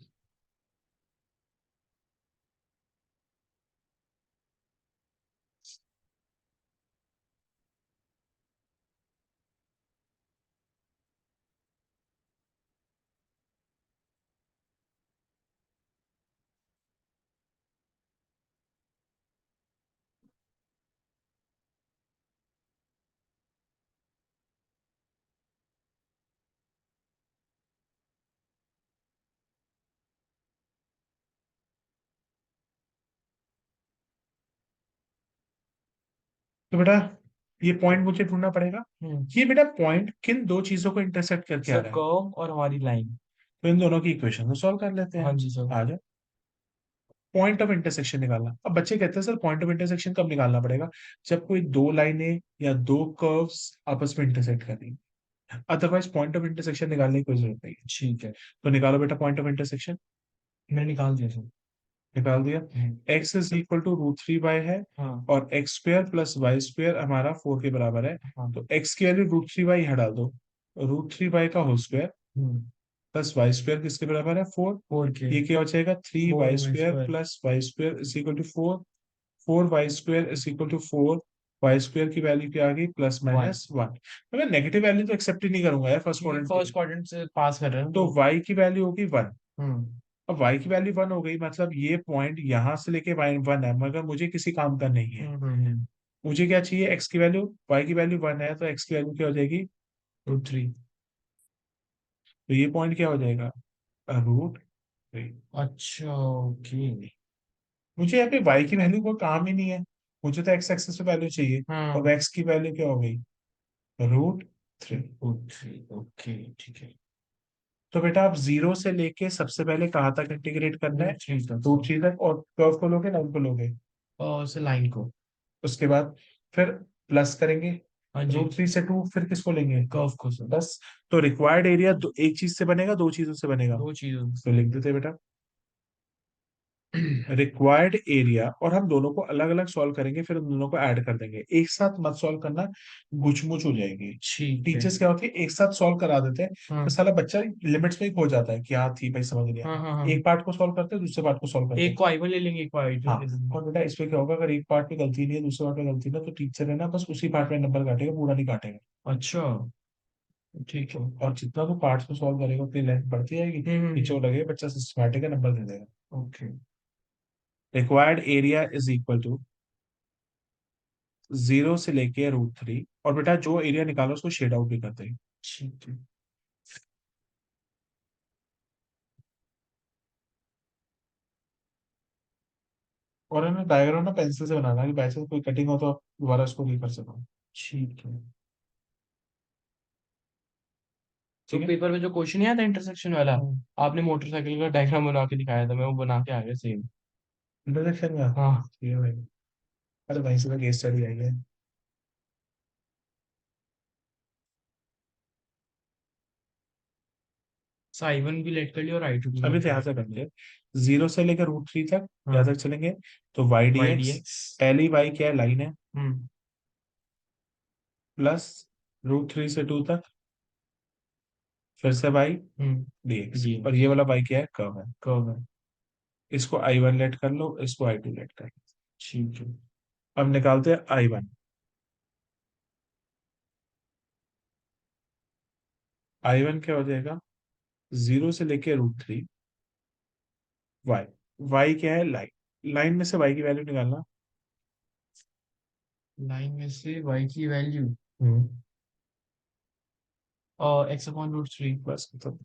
तो बेटा ये पॉइंट मुझे ढूंढना पड़ेगा। हम्म। ये बेटा पॉइंट किन दो चीजों को इंटरसेक्ट करके आ सर रहा है? कर्व और हमारी लाइन। तो इन दोनों की इक्वेशन को सॉल्व कर लेते हाँ हैं। जी सर। आ जाओ। पॉइंट ऑफ इंटरसेक्शन निकालना। अब बच्चे कहते हैं सर पॉइंट ऑफ इंटरसेक्शन कब निकालना पड़ेगा? जब कोई दो लाइनें या दो कर्व्स आपस में इंटरसेक्ट करेंगे, अदरवाइज पॉइंट ऑफ इंटरसेक्शन निकालने की कोई जरूरत नहीं है। ठीक है। तो निकालो बेटा पॉइंट ऑफ इंटरसेक्शन। मैं निकाल दिया सर। निकाल दिया। Hmm. X is equal to √3y है, हाँ और x square plus Y square हमारा 4 के बराबर है। हाँ। तो एक्स की वैल्यू √3y हटा दो, √3y का होल स्क्वायर हम्म। प्लस वाई स्क्वायर किसके बराबर है? 4। 4 के। ये क्या हो जाएगा? Three four Y M square square. Plus Y square is equal to 4। 4y square is equal to 4, Y square की वैल्यू क्या आ गई? Plus one. माइनस 1। तो मैं नेगेटिव वैल्यू तो एक्सेप्ट ही नहीं करूंगा यार फर्स्ट क्योंकि क्वाड्रेंट के फर्स्ट लिए। क्वाड्रेंट से पास कर रहे हैं ना तो वो। y की वैल्यू होगी 1। हम्म। अब y की वैल्यू 1 हो गई, मतलब ये पॉइंट यहां से लेके 1 है, मगर मुझे किसी काम का नहीं है। हम्म। मुझे क्या चाहिए? x की वैल्यू, y की वैल्यू 1 है, तो x की वैल्यू क्या हो जाएगी? √3। तो ये पॉइंट क्या हो जाएगा? √3। अच्छा ओके। मुझे यहाँ पे y की वैल्यू कोई काम ही नहीं है, मुझे तो x एक्सिस पे वैल्यू चाहिए। और हाँ। x की वैल्यू क्या हो गई? √3। √3 ओके ठीक है। तो बेटा आप जीरो से लेके सबसे पहले कहाँ तक इंटीग्रेट करना है? √3 तक रूट सर। थ्री तक। और कर्व को लोगे, लाइन को लोगे? और से लाइन को। उसके बाद फिर प्लस करेंगे। हाँ जी। रूट थ्री से टू फिर किसको लेंगे? कर्व को सर। बस। तो रिक्वायर्ड एरिया दो एक चीज से बनेगा, दो चीजों से बनेगा? दो चीजों तो लिख देते बेटा, रिक्वायर्ड एरिया, और हम दोनों को अलग अलग सॉल्व करेंगे, फिर उन दोनों को ऐड कर देंगे, एक साथ मत सॉल्व करना, गुचमुच हो जाएगी। ठीक है। टीचर्स क्या होती है, एक साथ सॉल्व करा देते हैं, तो हाँ साला बच्चा लिमिट्स में ही खो जाता है कि हाँ थी भाई, समझ गया। हाँ हाँ हाँ। एक पार्ट को सॉल्व करते हैं, दूसरे पार्ट को सॉल्व करते एक हैं। को आई वन ले लेंगे, एक को आई टू हाँ। ले लेंगे। और बेटा इसमें क्या होगा, अगर एक पार्ट में गलती नहीं है, दूसरे पार्ट में गलती नहीं है, तो टीचर है ना बस उसी पार्ट में नंबर काटेगा, पूरा नहीं काटेगा। अच्छा। ठीक है। और जितना तो पार्ट्स में सॉल्व करेगा उतनी लेंथ बढ़ती जाएगी, टीचर को हम्म। लगेगा बच्चा सिस्टमैटिक है, नंबर दे देगा। Okay. Required area is equal to zero से लेके रूट थ्री, और बेटा जो एरिया निकालो उसको शेड आउट भी कर देंगे। ठीक है। और है ना डायग्राम ना पेंसिल से बनाना, कि बाई चांस कोई कटिंग हो तो आप दोबारा उसको नहीं कर सको। ठीक है। तो ठीक है। पेपर में जो क्वेश्चन नहीं आता इंटरसेक्शन वाला, आपने मोटरसाइकिल का डायग्राम बना के दिखाया था, मैं वो बना के आ गया सेम। इंटरसेक्शन का हाँ। ठीक है भाई। अरे वहीं से तो केस स्टडी आई है। आई वन भी लेट कर लिया और आई टू भी अभी लेट तो कर यहाँ से लिया। करते हैं, जीरो से लेकर रूट थ्री तक, यहाँ हाँ। तक चलेंगे। तो Y D Y D X, X. L E Y क्या है, लाइन है, हम्म। प्लस रूट थ्री से टू तक, फिर से बाई डी एक्स, डी और ये एक्स। वाला बाई क्या है, कर्व है। कर्व है। इसको आई वन लेट कर लो, इसको आई टू लेट कर लो। ठीक है। अब निकालते हैं आई वन। आई वन क्या हो जाएगा, जीरो से लेके रूट थ्री, वाई, वाई क्या है, लाइन, लाइन में से वाई की वैल्यू निकालना। लाइन में से वाई की value, hmm. X upon root three. बस खत्म।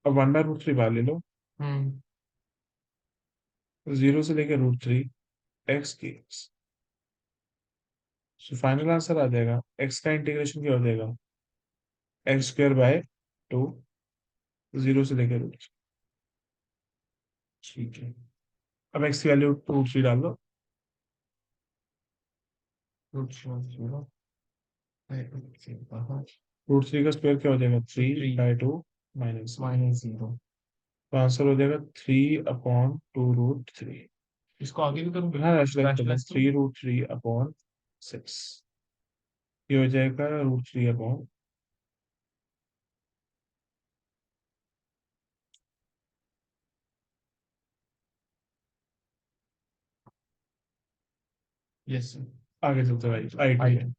अब वन बाय रूट थ्री बाहर ले लो, हम्म। जीरो से लेके रूट थ्री, एक्स की एक्स, तो फाइनल आंसर आ जाएगा, एक्स का इंटीग्रेशन क्या हो जाएगा, x square by to, zero से लेके रूट। ठीक है। अब एक्स की वैल्यू रूट थ्री डाल दो, रूट जीरो रूट थ्री का स्क्वायर क्या हो जाएगा, three three by two minus. Minus zero. तो आंसर हो जाएगा three upon two root three. इसको आगे भी करूँ? हाँ रैशनलाइज कर लो, रैशनलाइज करूँ? Three root three upon six, ये हो जाएगा root three upon. Yes sir. आगे चलते भाई, आई टू आई में।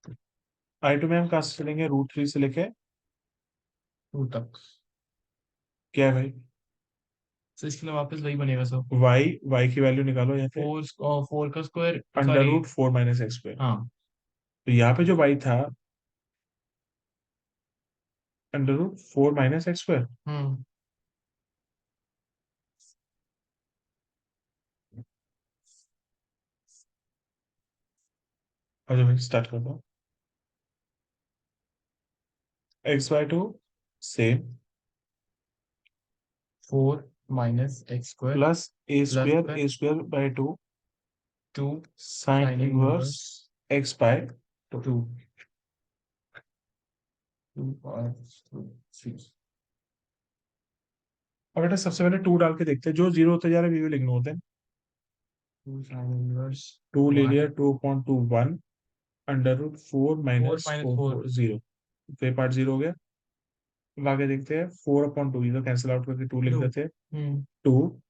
टू। आई टू में हम कहाँ से चलेंगे, रूट थ्री से लेके टू तक। क्या है भाई, तो इसके लिए वापस वही बनेगा सर। वाई, वाई की वैल्यू निकालो यहाँ पे, फोर, फोर का square, under sorry. Root four minus x square. हाँ। तो यहाँ पे जो वाई था, under root four minus x square. Hmm. अच्छा भाई स्टार्ट कर दो, x by two same, four minus x square plus plus A square by two two sine sine inverse inverse x by two. Two, two और थ्री। अब बेटा सबसे पहले टू डाल के देखते हैं, जो जीरो होते जा रहे हैं वी लिखने होते हैं। टू साइन इनवर्स टू ले लिया, one. Two upon two one, under root four four minus minus four four. Four zero, तो ये पार्ट जीरो हो गया। अब आगे देखते हैं, फोर अपॉन टू, ये तो कैंसिल आउट करके टू लिख टू। देते हैं। Hmm. Two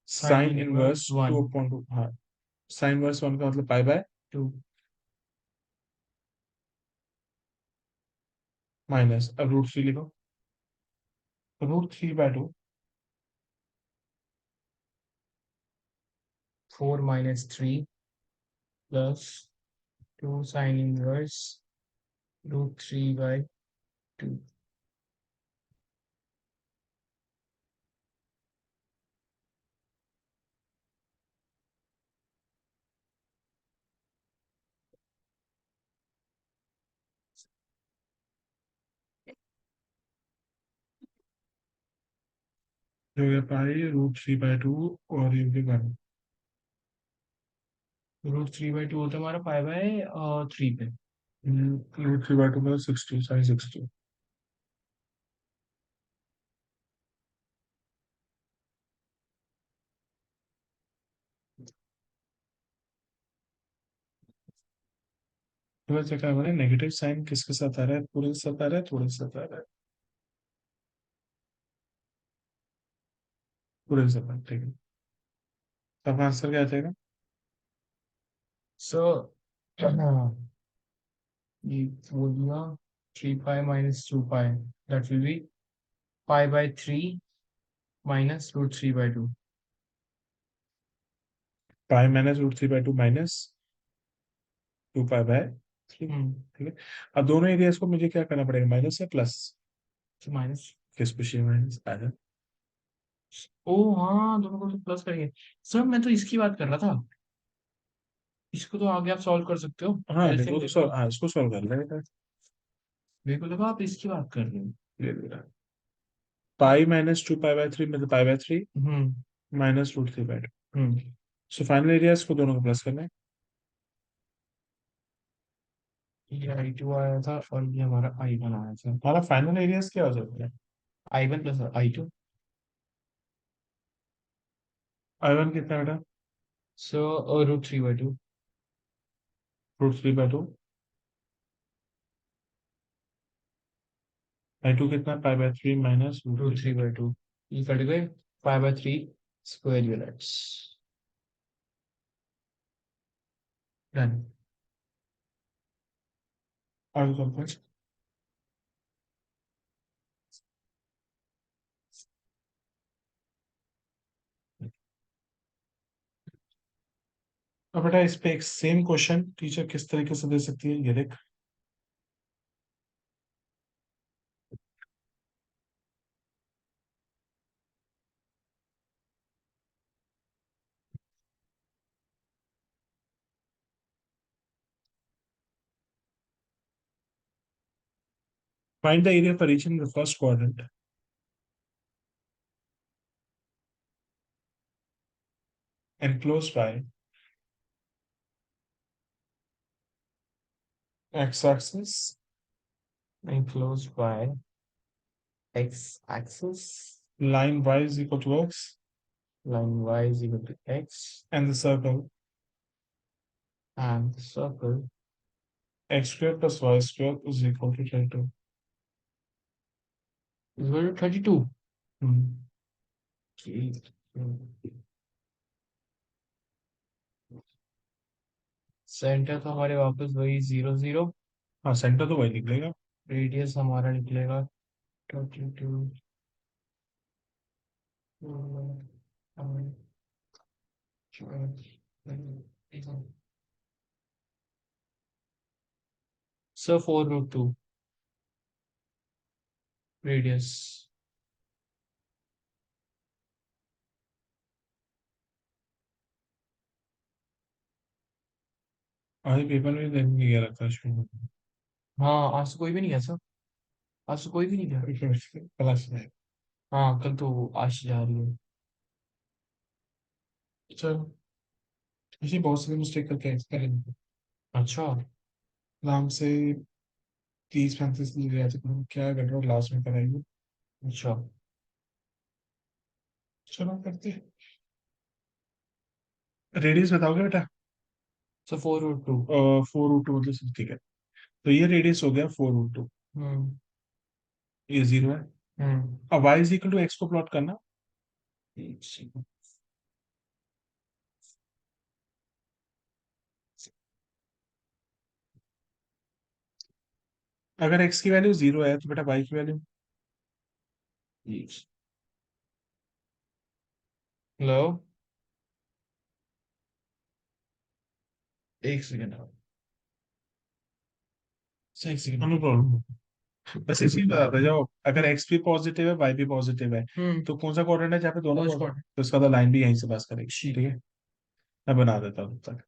sine sine inverse inverse one. Two upon two, हाँ, साइन इनवर्स वन का मतलब पाई बाय टू। माइनस, अब रूट थ्री लिखो, root three by two, four minus three plus two sine inverse root three by two. जो है पाई √3/2 और ये भी वन। √3/2 होता है हमारा π/3 पे। √3/2 मतलब 60 sin 60। तो वैसे क्या हमारे नेगेटिव साइन किसके साथ आ रहा है, पूरे के साथ आ रहा है, थोड़े के साथ आ रहा है? पूरे के साथ, ठीक है। तो आपका आंसर क्या आ जाएगा? सो ये बोल दिया, 3π - 2π, दैट विल बी π/3 -√3/2। π - √3/2 -2π/3। हम्म। ठीक है। अब दोनों एरियाज को मुझे क्या करना पड़ेगा, माइनस या प्लस? तो माइनस। किस खुशी में माइनस आ जाए? ओ हाँ, दोनों को तो प्लस करेंगे। सर मैं तो इसकी बात कर रहा था, इसको तो आगे आप सॉल्व कर सकते हो। हाँ देखो, एलसीएम वो तो लेके। सॉल्व, हाँ इसको सॉल्व कर लेगा। मेरे को लगा आप इसकी बात कर रहे हो। ले लेगा। π - 2π/3 मतलब π/3 हम्म। -√3/2। हम्म। सो फाइनल एरियाज को दोनों को प्लस करना है। ये I2 आया था और ये हमारा I1 आया था। हमारा फाइनल एरियाज क्या हो जाता है? I1 plus I2। I1 कितना बेटा? सो √3/2। √3/2। I2 कितना, π/3 रूट थ्री -√3/2। बाई टू ये कट गए। π/3 स्क्वायर यूनिट्स। डन। आगे चलते हैं। अब बेटा इस पे एक सेम क्वेश्चन टीचर किस तरीके से दे सकती है, ये देख। Find the area for reaching the first quadrant enclosed by x-axis, enclosed by x axis, line y is equal to x, line y is equal to x, and the circle and the circle x square plus y square is equal to 22. is equal to 32। Hmm. Centre तो हमारे वापस वही 0 0। हाँ सेंटर तो वही निकलेगा। रेडियस हमारा निकलेगा 22। सो 4√2 रेडियस। आज पेपर में नहीं गया रखा शुरू। हाँ, आज तो कोई भी नहीं है सर। आज तो कोई भी नहीं है। क्लास में। हाँ, कल तो आश जा रही है। चलो, इसी बहुत सारी मिस्टेक करके करेंगे अच्छा। आराम से। 30 35 मिल गया था, क्या कर रहा हूँ, लास्ट में कराएंगे। अच्छा। चलो करते हैं। रेडियस बताओगे बेटा? सो 4√2। 4√2 मतलब ठीक है। तो ये रेडियस हो गया 4√2। हम्म। ये 0 है। हम्म। अब y is equal to X को प्लॉट करना। अगर x की वैल्यू 0 है तो बेटा y की वैल्यू। हेलो। एक सेकेंड। एक सेकेंड। No problem. बस इसी बता दे जाओ, अगर x भी पॉजिटिव है y भी पॉजिटिव है, हम्म। तो कौन सा क्वाड्रेंट है जहाँ पे दोनों फर्स्ट पॉजिटिव, क्वार्टर। तो इसका तो लाइन भी यहीं से पास करेगी। ठीक ठीक है। है, मैं बना देता हूँ तब तक।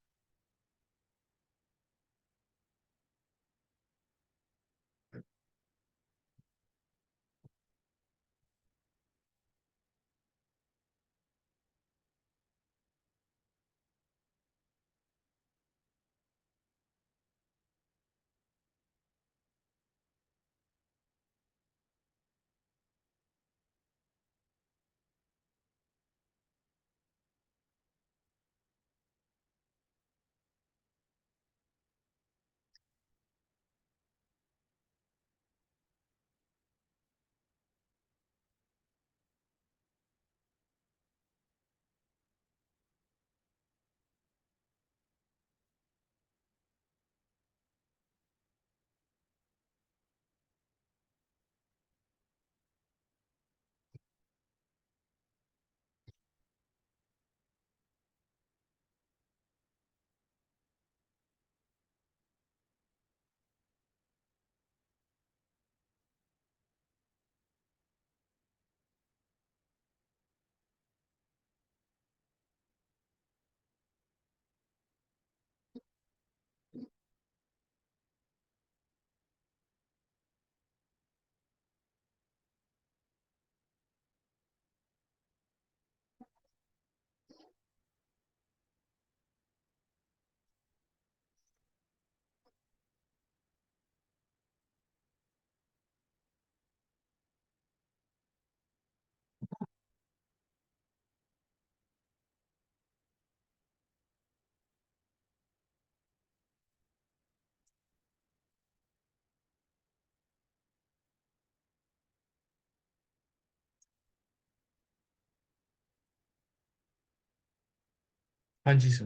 हाँ जी sir.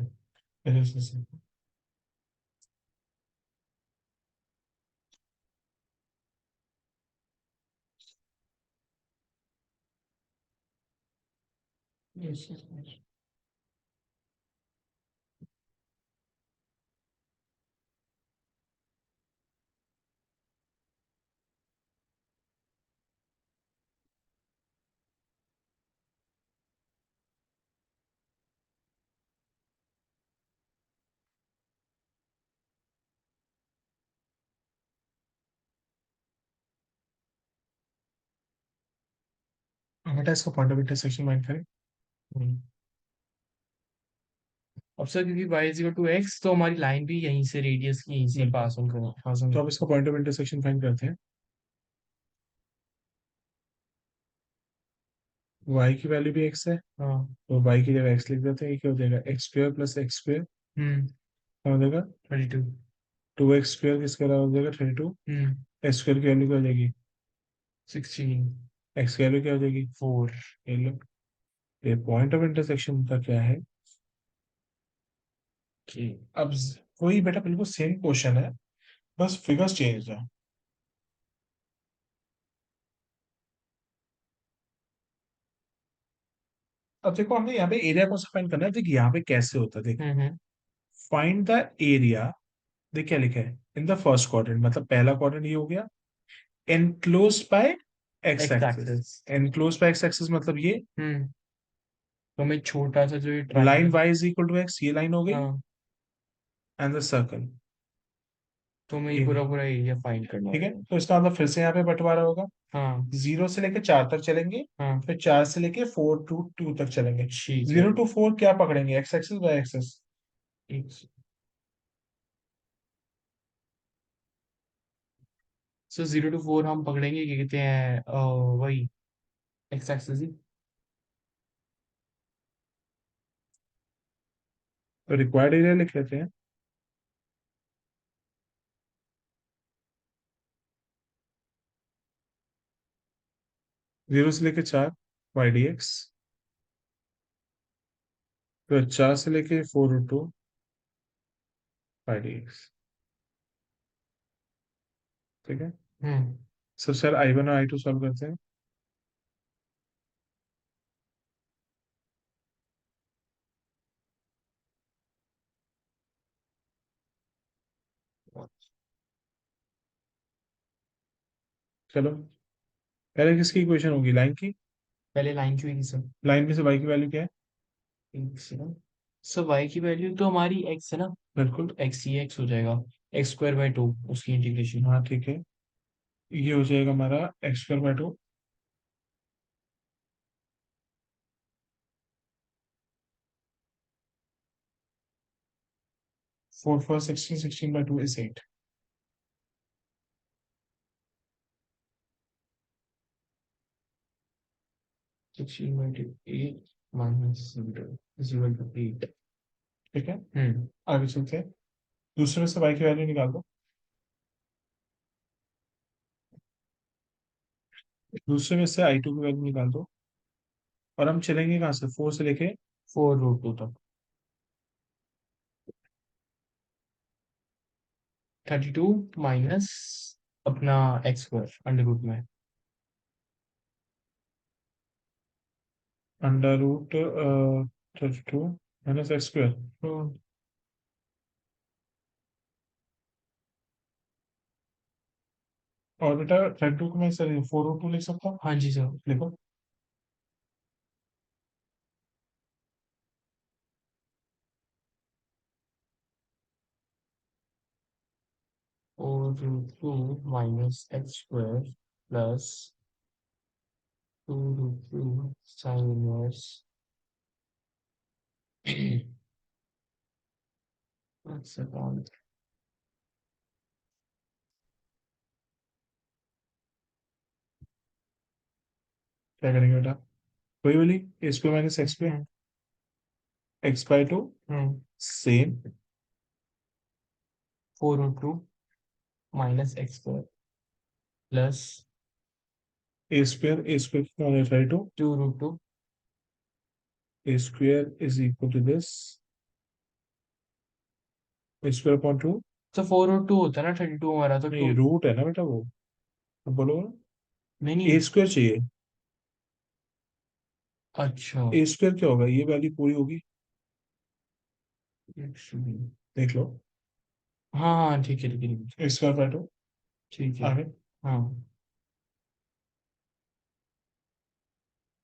Yes, yes, yes. Yes, yes, yes. बेटा इसका पॉइंट ऑफ इंटरसेक्शन फाइंड करें। हम्म। अब सर क्योंकि y is equal to X, तो हमारी लाइन भी यहीं से, रेडियस की यहीं से बिल्कुल। पास होकर तो अब इसका पॉइंट ऑफ इंटरसेक्शन फाइंड करते हैं। y की वैल्यू भी x है, हाँ। तो y की जगह x लिख देते हैं। ये क्या हो जाएगा, x square plus x square hmm. क्या हो जाएगा, 32। टू एक्स स्क्वायर किसके बराबर हो जाएगा, 32। हम्म। एक्स स्क्वायर की वैल्यू क्या हो जाएगी, 16। एक्स की वैल्यू क्या हो जाएगी, 4। ये लो। ये पॉइंट ऑफ इंटरसेक्शन का क्या है कि अब वही बेटा बिल्कुल सेम क्वेश्चन है, बस फिगर्स चेंज है। अब देखो हमने यहाँ पे एरिया कौन सा फाइंड करना है, देख यहाँ पे कैसे होता है, देख। हम्म। फाइंड द एरिया, देख क्या लिखा है, इन द फर्स्ट क्वाड्रेंट, मतलब पहला क्वाड्रेंट ये हो गया, enclose by X X axis. Axis. Enclose by X axis मतलब ये हम्म। तो हमें छोटा सा जो ये line triangle. Y is equal to X, ये लाइन हो गई, हाँ। एंड द सर्कल तो हमें ये ये पूरा भी। पूरा एरिया फाइंड करना ठीक है, होगा। तो इसका मतलब फिर से यहाँ पे बंटवारा होगा। हाँ। 0 से लेके 4 तक चलेंगे, हाँ। फिर 4 से लेके 4 to 2 तक चलेंगे। ठीक है। 0 to 4 क्या पकड़ेंगे, एक्स एक्सिस वाई एक्सिस। एक। सो 0 to 4 हम पकड़ेंगे, क्या कहते हैं, वही एक्स एक्सिस ही। तो रिक्वायर्ड एरिया लिख लेते हैं। 0 से लेके 4 वाई डी एक्स, फिर 4 से लेके 4 रूट 2 वाई डी एक्स। ठीक है, हम्म। सबसे पहले I1 और I2 सॉल्व करते हैं। चलो, पहले किसकी इक्वेशन होगी, लाइन की। पहले लाइन की हुई सर। लाइन में से y की वैल्यू क्या है, एक सेकंड। सर वाई की वैल्यू तो हमारी एक्स है ना। बिल्कुल। एक्स ही एक्स हो जाएगा। x² बाई 2 उसकी इंटीग्रेशन। हाँ ठीक है, ये हो जाएगा हमारा x² बाय 2। 4 4 16, 16/2 is 8। 16/8 माइनस 0 0/8। ठीक है, हम्म। आगे चलते हैं। दूसरे में से y की वैल्यू निकाल दो। दूसरे में से I2 की वैल्यू निकाल दो। और हम चलेंगे कहाँ से, 4 से लेके 4 रूट 2 तक। 32 माइनस अपना x² अंडर रूट में। √32 -x²। हम्म। और बेटा 32 को मैं सर 4 रूट 2 लिख सकता हूँ। हाँ जी सर। लिखो। और root 2 minus x² plus 2 root 2 sine inverse. अच्छा कौन। क्या करेंगे बेटा, वही वाली a² minus x², hmm. x/2 hmm. Same. 4 root 2 minus x² plus a² कितना हो जाएगा, 32। 2 root 2। a² is equal to this, square point two. तो 4√2 होता है ना, 32 हमारा तो नहीं, टू। रूट है ना बेटा वो। अब बोलो। नहीं ए नहीं। स्क्वायर चाहिए। अच्छा। ए स्क्वायर क्या होगा, ये वैल्यू पूरी होगी। एक सेकंड। देख लो। हाँ हाँ ठीक है ठीक है ठीक है। Square point two. ठीक है। आगे। हाँ।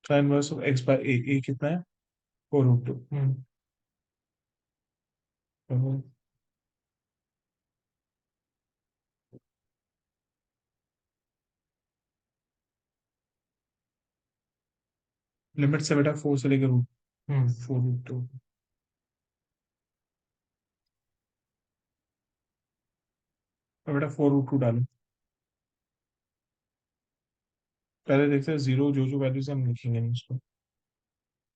Sine inverse of x by a कितना है, 4√2। हम्म लिमिट से बेटा 4 से लेकर रूट हम्म 4√2। तो बेटा 4√2 डालो। पहले देखते हैं जीरो, जो जो वैल्यूज हम लिखेंगे नहीं उसको।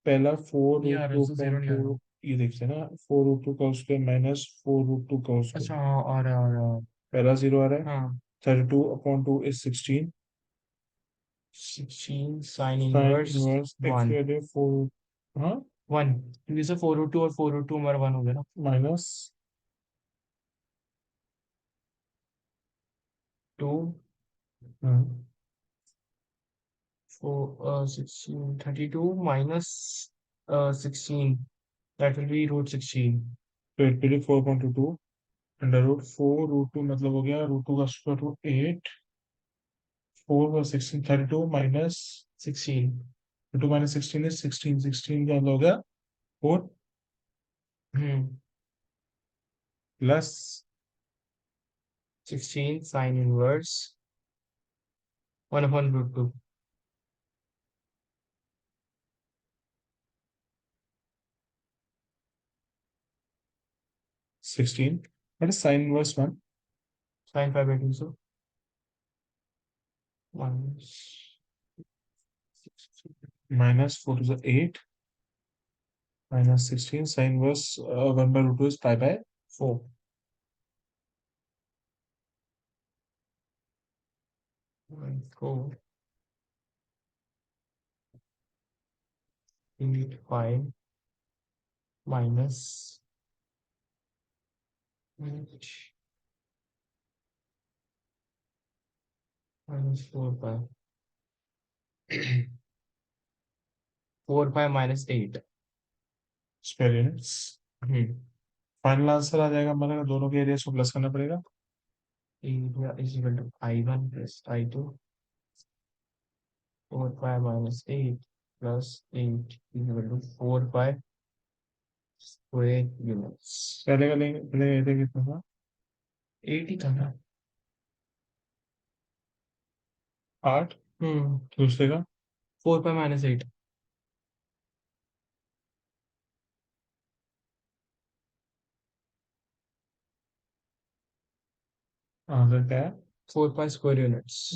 पहला फोर ये रूट आ रहा है, टू उससे जीरो पॉइंट नहीं आ रहा। टू ये देखते हैं ना, 4√2 का स्क्वायर माइनस 4√2 का स्क्वायर। अच्छा हाँ आ रहा है, आ रहा है। पहला जीरो आ रहा है। हाँ। 32/2 is 16। 16 sine sine inverse inverse X की 1। वैल्यू 4। हाँ। 1 क्योंकि से 4√2 और 4√2 हमारा 1 हो गया ना। माइनस। 2 हाँ, 4 16 32 माइनस 16, दैट विल बी √16। तो इट विल 4.22 अंडर रूट 4√2 मतलब हो गया √2 का स्क्वायर रूट 8। 4 और 16 32 माइनस 16। 2 - 16 इज 16। 16 का मतलब हो गया 4 hmm plus 16 sine inverse 1/√2। 16 that is sine inverse 1। Sine 5/2 so minus minus 4 to the 8 minus 16 sine inverse 1/√2 is pi by 4। 4 5 minus minus 4 5। 4 5 -8। Square units. Hmm final answer आ जाएगा हमारा, दोनों के एरिया को प्लस करना पड़ेगा। area is equal to I1 plus I2। 4 5 -8 plus 8 is equal to 4 5 square units। पहले का लेंगे, पहले एरिया कितना था। 8 ही था ना। 8। हम्म दूसरे का 4 5 -8। आंसर क्या है। 4 5 स्क्वायर यूनिट्स।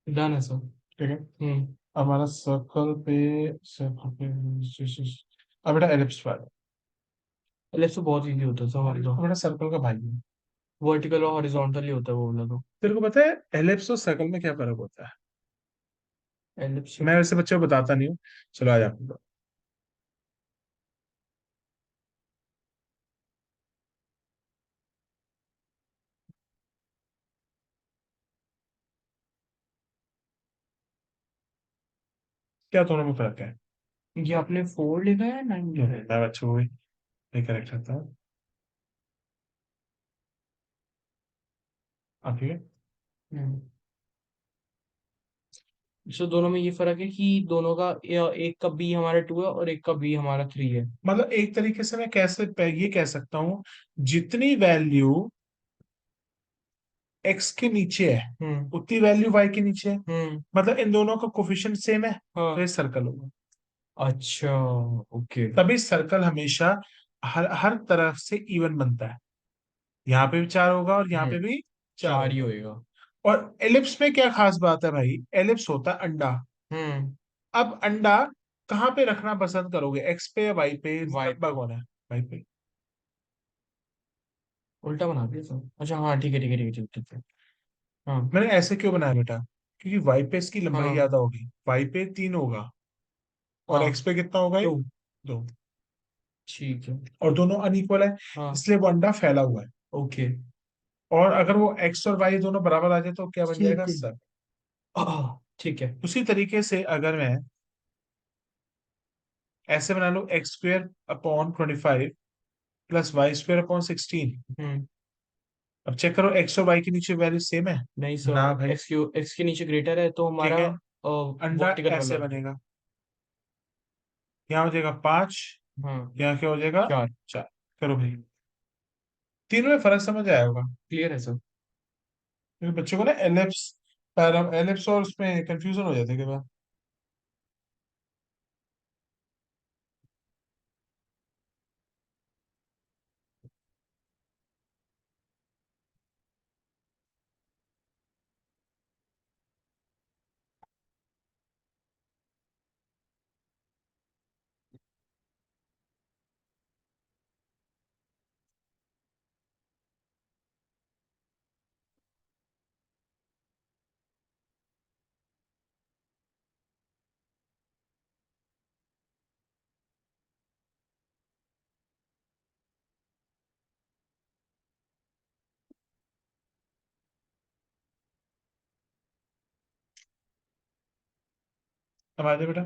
डन है सर। ठीक है। हम्म हमारा अब बेटा एलिप्स पर। एलिप्स तो बहुत इजी होता है सर हमारी तो। बेटा सर्कल का भाई है। वर्टिकल और हॉरिजॉन्टल ही होता है वो वाला तो। तेरे को पता है एलिप्स और सर्कल में क्या फर्क होता है। एलिप्स। मैं वैसे बच्चों को बताता नहीं हूँ। चलो आ जाओ। क्या दोनों में फर्क है। ये आपने 4 लिखा है 9 लिखा है? मैं बच्चों को भी करेक्ट करता हूँ। आप ठीक है। हम्म सो दोनों में ये फर्क है कि दोनों का एक का बी हमारा 2 है और एक का बी हमारा 3 है। मतलब एक तरीके से मैं कैसे ये कह सकता हूँ, जितनी वैल्यू एक्स के नीचे है हम्म उतनी वैल्यू वाई के नीचे है। हम्म मतलब इन दोनों का कोफिशिएंट सेम है तो हाँ। ये सर्कल होगा। अच्छा। ओके। तभी सर्कल हमेशा हर हर तरफ से इवन बनता है। यहाँ पे भी 4 होगा और यहाँ हम्म पे भी 4 4 ही होगा। होएगा। और एलिप्स में क्या खास बात है भाई, एलिप्स होता है अंडा। हम्म अब अंडा कहाँ पे रखना पसंद करोगे, एक्स पे या वाई पे, वाई लंबा पे। कौन है। वाई पे। उल्टा बना दिया सर, अच्छा हाँ ठीक है ठीक है ठीक है ठीक है ठीक है। हाँ मैंने ऐसे क्यों बनाया बेटा, क्योंकि वाई पे इसकी लंबाई हाँ ज्यादा होगी, वाई पे 3 होगा। और हाँ। एक्स पे कितना होगा ये? टू। 2। ठीक है। और दोनों अनइक्वल है, हाँ। इसलिए वो अंडा फैला हुआ है। ओके। और अगर वो एक्स और वाई दोनों बराबर आ जाए तो क्या बन जाएगा? ठीक है। सर। ठीक है। उसी तरीके से अगर मैं ऐसे बना लूं, x² upon 25 plus y² upon 16। हम्म। अब चेक करो एक्स और वाई के नीचे वैल्यू सेम है? नहीं ना सर, भाई। एक्स के नीचे ग्रेटर है तो ठीक हमारा है, अंडा वर्टिकल ऐसे वाला। बनेगा। यहाँ हो जाएगा 5, हाँ। यहाँ क्या हो जाएगा? चार। 4। करो भाई, तीनों में फर्क समझ आया होगा। क्लियर है सर। क्योंकि बच्चों को ना एलिप्स, पैरम एलिप्स और उसमें कंफ्यूजन हो जाते हैं कई बार। अब आ जाओ बेटा,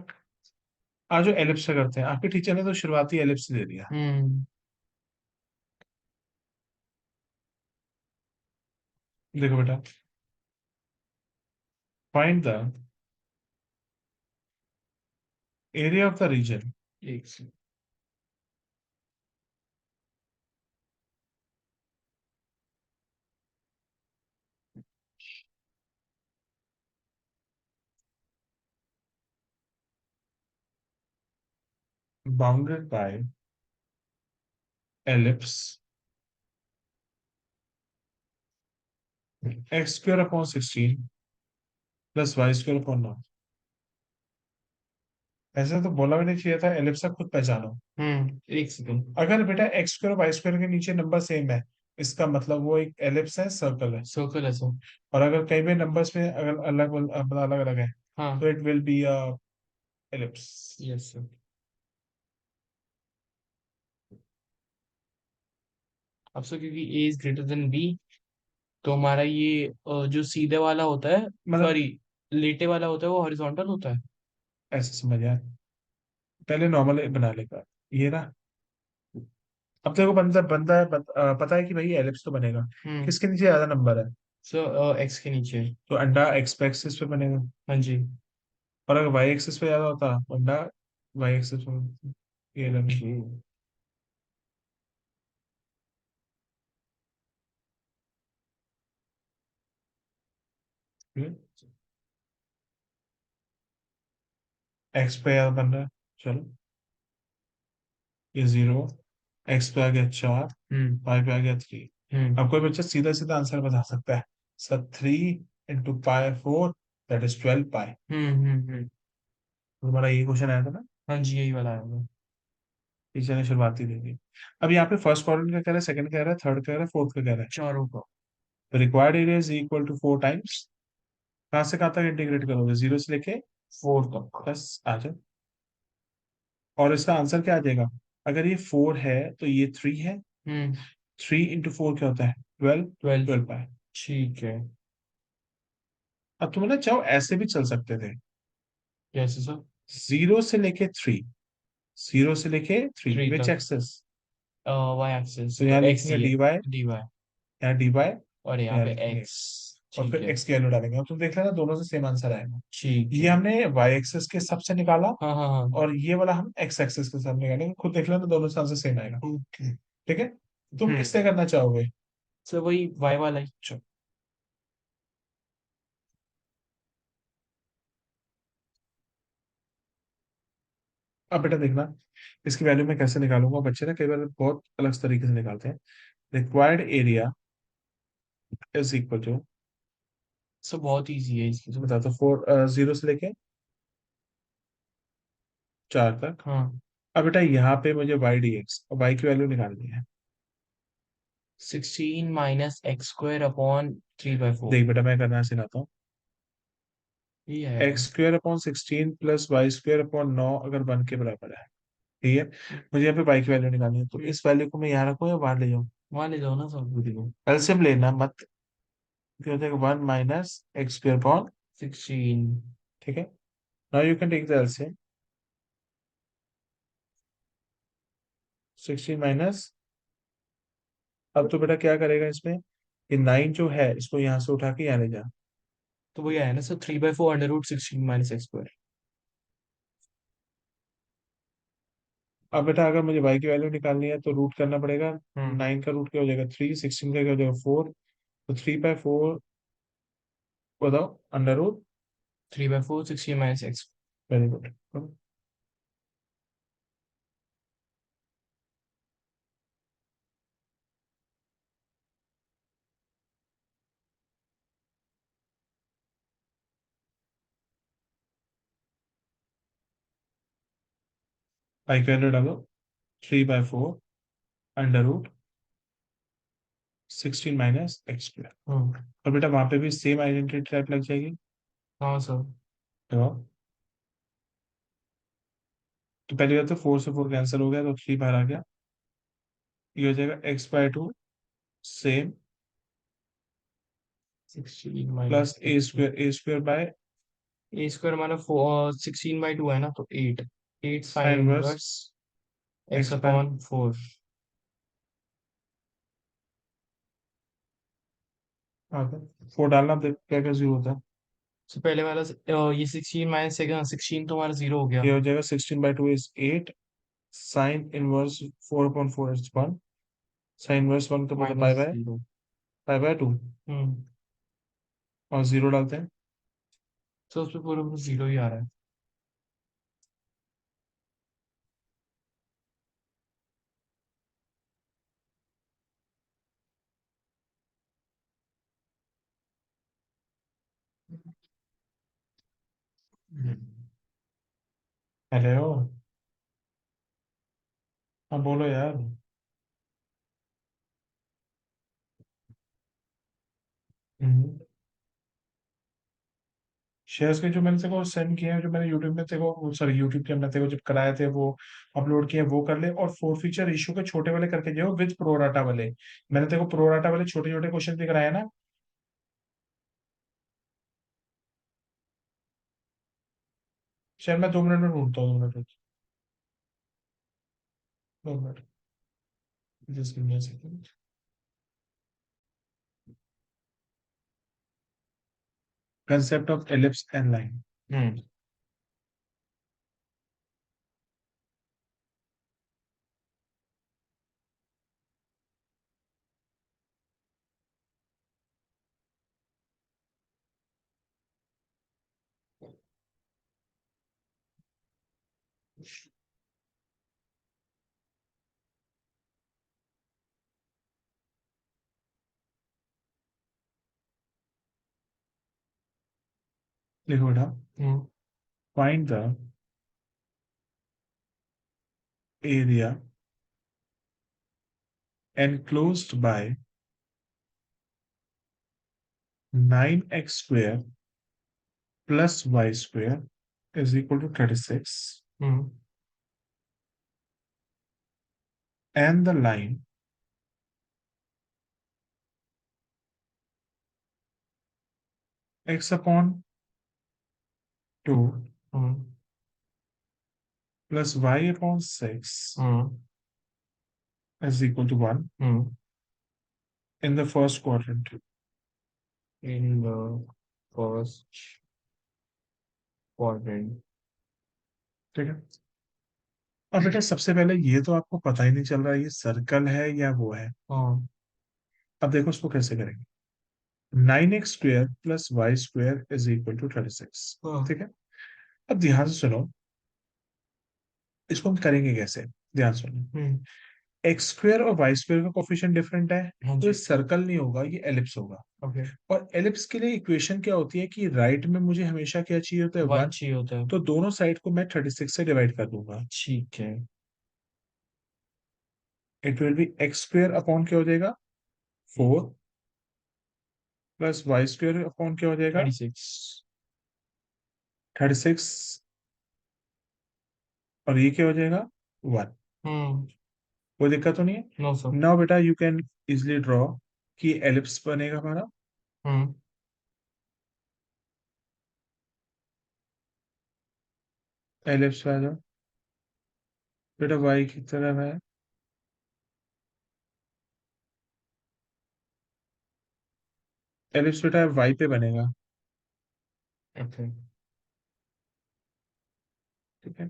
आज जो एलिप्स से करते हैं, आपके टीचर ने तो शुरुआती एलिप्स दे दिया। हम्म। देखो बेटा, find the area of the region एक second. Bounded by ellipse x² upon 16 plus y² upon 9। ऐसे तो बोला भी नहीं चाहिए था, एलिप्स का खुद पहचानो। एक सेकंड। अगर बेटा x² और y² के नीचे नंबर सेम है, इसका मतलब वो एक एलिप्स है, सर्कल है। सर्कल है सर। और अगर कहीं भी नंबर्स में अगर अलग अलग अलग है, हाँ। तो it will be a ellipse. Yes sir. अब सर क्योंकि ए इज ग्रेटर देन बी, तो हमारा ये जो सीधे वाला होता है, मतलब सॉरी, लेटे वाला होता है, वो हॉरिजॉन्टल होता है। ऐसे समझ यार, पहले नॉर्मल बना लेगा ये ना। अब देखो बंदा बंदा है, पता है कि भाई एलिप्स तो बनेगा। हम्म। किसके नीचे ज्यादा नंबर है? सर एक्स के नीचे। तो अंडा एक्स एक्सिस पे बनेगा। हाँ जी। और अगर वाई एक्सिस पे ज्यादा होता, अंडा वाई एक्सिस पे बनता। ये लगे। ओके। एक्स पे ज्यादा बन रहा है, चलो ये 0, एक्स पे आ गया 4, हम्म। पाई पे आ गया 3। हम्म। अब कोई बच्चा सीधा सीधा आंसर बता सकता है, सर 3 × पाई 4 दैट इज 12 पाई। हम्म। तुम्हारा यही क्वेश्चन आया था ना? हाँ जी, यही वाला है। टीचर ने शुरुआती दे दी। अब यहाँ पे फर्स्ट क्वाड्रेंट का कह रहा है, सेकंड कह रहा है, थर्ड कह रहा है, फोर्थ का कह रहा है। चारों का। तो required area is equal to 4 times, कहाँ से कहाँ तक इंटीग्रेट करोगे? 0 से लेके फोर तक। बस आ जाओ। और इसका आंसर क्या आ जाएगा? अगर ये 4 है तो ये 3 है। हम्म। 3 × 4 क्या होता है? 12। 12। 12 पाई। ठीक है। अब तुम ना चाहो ऐसे भी चल सकते थे, कैसे सर? 0 से लेके 3, 0 से लेके 3 थ्री विच तक। एक्सेस? वाई एक्सिस तो तो यहाँ एक्स लिखेंगे ही है। D Y, D Y. यहाँ डी वाई, और यहाँ यहाँ पे लिखेंगे एक्स। एक्स। और ठीक फिर है। एक्स की वैल्यू डालेंगे। अब तुम देख लेना दोनों से सेम आंसर आएगा। ठीक ये है। हमने वाई एक्सेस के सबसे निकाला, हाँ हाँ हाँ। और ये वाला हम एक्स एक्सेस के साथ निकालेंगे। खुद देख लेना दोनों से आंसर सेम आएगा। ओके। ठीक है, तुम हम्म। किससे करना चाहोगे? सर वही वाई वाला ही। चलो, अब बेटा देखना, इसकी वैल्यू मैं कैसे निकालूंगा। बच्चे ना कई बार बहुत अलग तरीके से निकालते हैं। Required area is equal to, sir बहुत इजी है इसकी तो। बताता हूँ, 0 से लेके 4 तक। हाँ। अब बेटा यहाँ पे मुझे वाई डी एक्स और वाई की वैल्यू निकालनी है। 16 - x² अपॉन 3/4। देख बेटा मैं करना सिखाता हूँ। ये है। X square upon 16 plus Y square upon 9 अगर 1 के बराबर है, ठीक है। मुझे यहाँ पे वाई की वैल्यू निकालनी है, तो इस वैल्यू को मैं यहाँ रखूँ या बाहर ले जाऊँ? वहां ले जाओ ना सब बुद्धि को। एलसीएम लेना मत, क्या हो जाएगा 1 - x² अपॉन, 16। ठीक है। Now you can take the LCM. 16 minus, अब तो बेटा क्या करेगा इसमें, ये 9 जो है इसको यहाँ से उठा के यहाँ ले जा। तो वही आया ना सर, 3/4 √16 - x²। अब बेटा अगर मुझे y की वैल्यू निकालनी है तो रूट करना पड़ेगा। हम्म। 9 का रूट क्या हो जाएगा 3, 16 का क्या हो जाएगा 4, तो 3/4, बताओ, under root. 3/4 16 - x। Very good. y की वैल्यू डालो, 3/4 √16 - x²। हम्म। और बेटा वहां पे भी सेम आइडेंटिटी टाइप लग जाएगी। हाँ सर। तो पहली बात तो 4 से 4 कैंसिल हो गया तो 3 बाहर आ गया। ये हो जाएगा x/2 same, 16 plus minus a² bye A² हमारा 16/2 है ना, तो 8। 8 sine sine verse inverse X X by. Upon 4। हाँ, 4 डालना, देख क्या क्या जीरो होता है। तो पहले वाला ये 16 - 16 तो हमारा 0 हो गया। ये हो जाएगा 16/2 is 8, sine inverse 4/4 is 1, sign inverse 1 का मतलब पाई बाय, -0। पाई बाय 2, हम्म। और जीरो डालते हैं। तो उसमें पूरा पूरा 0 ही आ रहा है। हेलो। हाँ बोलो यार। शेयर्स के जो मैंने तेको सेंड किए हैं, जो मैंने यूट्यूब में तेको, सॉरी यूट्यूब के अंदर तेको जब कराए थे वो अपलोड किए, वो कर ले। और फोर फीचर इशू के छोटे वाले करके जो विद प्रोराटा वाले, मैंने तेको प्रोराटा वाले छोटे छोटे क्वेश्चन भी कराए ना। शायद मैं 2 मिनट में ढूंढता हूँ, 2 minute, 2 minute, just give me a second. Concept of ellipse and line. Hmm. लिखो बेटा, hmm. Find the area enclosed by 9x² plus y² is equal to 36, hmm. and the line x/2 hmm. plus y/6 hmm. is equal to 1 hmm. in the first quadrant। In the first quadrant. ठीक है। और बेटा सबसे पहले ये तो आपको पता ही नहीं चल रहा ये सर्कल है या वो है। हाँ। अब देखो इसको कैसे करेंगे। 9x² plus y² is equal to 36, हाँ। ठीक है। अब ध्यान से सुनो, इसको हम करेंगे कैसे, ध्यान सुनो। हम्म। x² और y² का कोफिशिएंट डिफरेंट है, हाँ तो ये जी। सर्कल नहीं होगा, ये एलिप्स होगा। ओके। और एलिप्स के लिए इक्वेशन क्या होती है कि राइट में मुझे हमेशा क्या चाहिए होता है, 1 1। चाहिए होता है। तो दोनों साइड को मैं 36 से डिवाइड कर दूंगा। ठीक है। It will be x² upon क्या हो जाएगा 4, प्लस y² अपॉन क्या हो जाएगा 36। 36, और ये क्या हो जाएगा, 1। हम्म। कोई दिक्कत तो नहीं है। No sir. नाउ बेटा यू कैन इजिली ड्रॉ कि एलिप्स बनेगा हमारा। हम्म। एलिप्स पे आ जाओ बेटा, वाई की तरफ है। एलिप्स बेटा वाई पे बनेगा। ओके। ठीक है,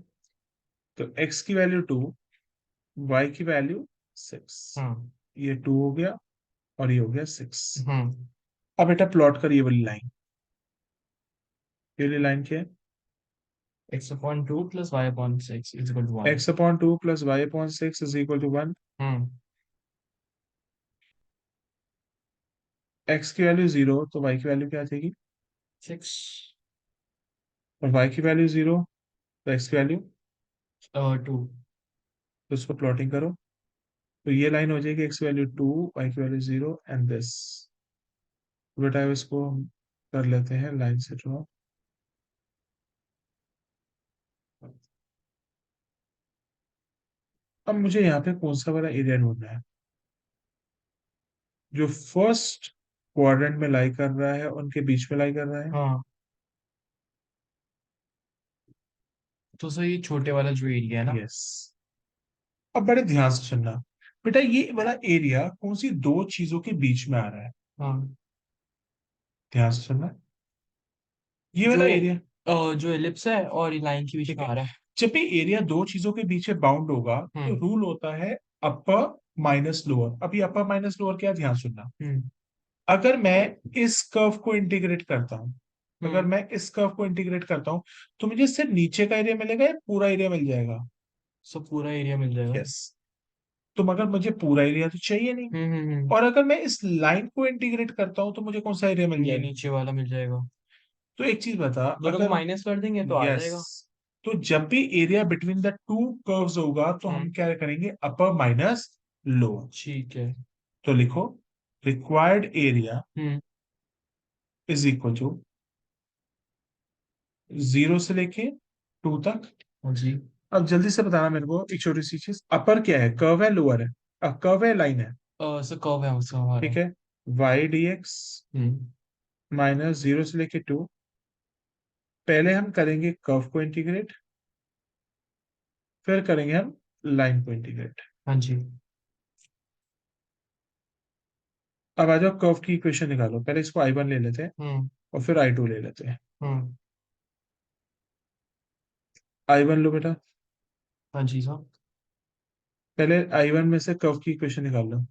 तो x की वैल्यू 2, y की वैल्यू 6। हम्म। ये 2 हो गया और ये हो गया 6। हम्म। अब बेटा प्लॉट कर ये वाली लाइन। ये वाली लाइन क्या है? x/2 + y/6 = 1। x/2 + y/6 is equal to 1। Hmm. x की वैल्यू 0 तो y की वैल्यू क्या आ जाएगी? 6। और y की वैल्यू 0 तो x की वैल्यू, 2। तो उसको प्लॉटिंग करो। तो ये लाइन हो जाएगी x की वैल्यू 2, y की वैल्यू 0 एंड दिस। बेटा इसको हम कर लेते हैं लाइन से ड्रॉ। अब मुझे यहाँ पे कौन सा वाला एरिया ढूंढना है जो फर्स्ट क्वाड्रेंट में लाई कर रहा है, उनके बीच में लाई कर रहा है। हाँ, तो सर ये छोटे वाला जो एरिया है ना। यस। अब बड़े ध्यान से सुनना बेटा, ये वाला एरिया कौन सी दो चीजों के बीच में आ रहा है? हाँ, ध्यान से सुनना, ये जो वाला एरिया। जो एलिप्स है और ये लाइन के बीच ठीक में है, आ रहा है। जब भी एरिया दो चीजों के बीच में बाउंड होगा तो हम्म। रूल होता है अपर माइनस लोअर। अभी अपर माइनस लोअर क्या है, ध्यान सुनना। हम्म। अगर मैं इस कर्व को इंटीग्रेट करता हूं, अगर हम्म। मैं इस कर्व को इंटीग्रेट करता हूं तो मुझे सिर्फ नीचे का एरिया मिलेगा या पूरा एरिया मिल जाएगा? सब पूरा एरिया मिल जाएगा। यस। तो मगर मुझे पूरा एरिया तो चाहिए नहीं। हम्म। और अगर मैं इस लाइन को इंटीग्रेट करता हूं तो मुझे कौन सा एरिया मिल ये जाएगा? नीचे वाला मिल जाएगा। तो एक चीज बता, दोनों को अगर, माइनस कर देंगे तो आ यस, जाएगा। तो जब भी area between the two curves होगा तो हम हम्म। क्या करेंगे, अपर माइनस लोअर। ठीक है। तो लिखो, required area hmm. Is equal to 0 से लेके 2 तक। हाँ जी। अब जल्दी से बताना मेरे को एक छोटी सी चीज, अपर क्या है, कर्व है लोअर है? अब कर्व है, लाइन है। सर कर्व है उसका हमारा। ठीक है, वाई डी एक्स हम्म। माइनस 0 से लेके 2। पहले हम करेंगे कर्व को इंटीग्रेट, फिर करेंगे हम लाइन को इंटीग्रेट। हाँ जी। अब आ जाओ कर्व की इक्वेशन निकालो। पहले इसको I1 ले लेते हैं हम्म। और फिर I2 ले लेते हैं। हम्म। I1 लो बेटा। हाँ जी सर। पहले I1 में से कर्व की इक्वेशन निकाल लो।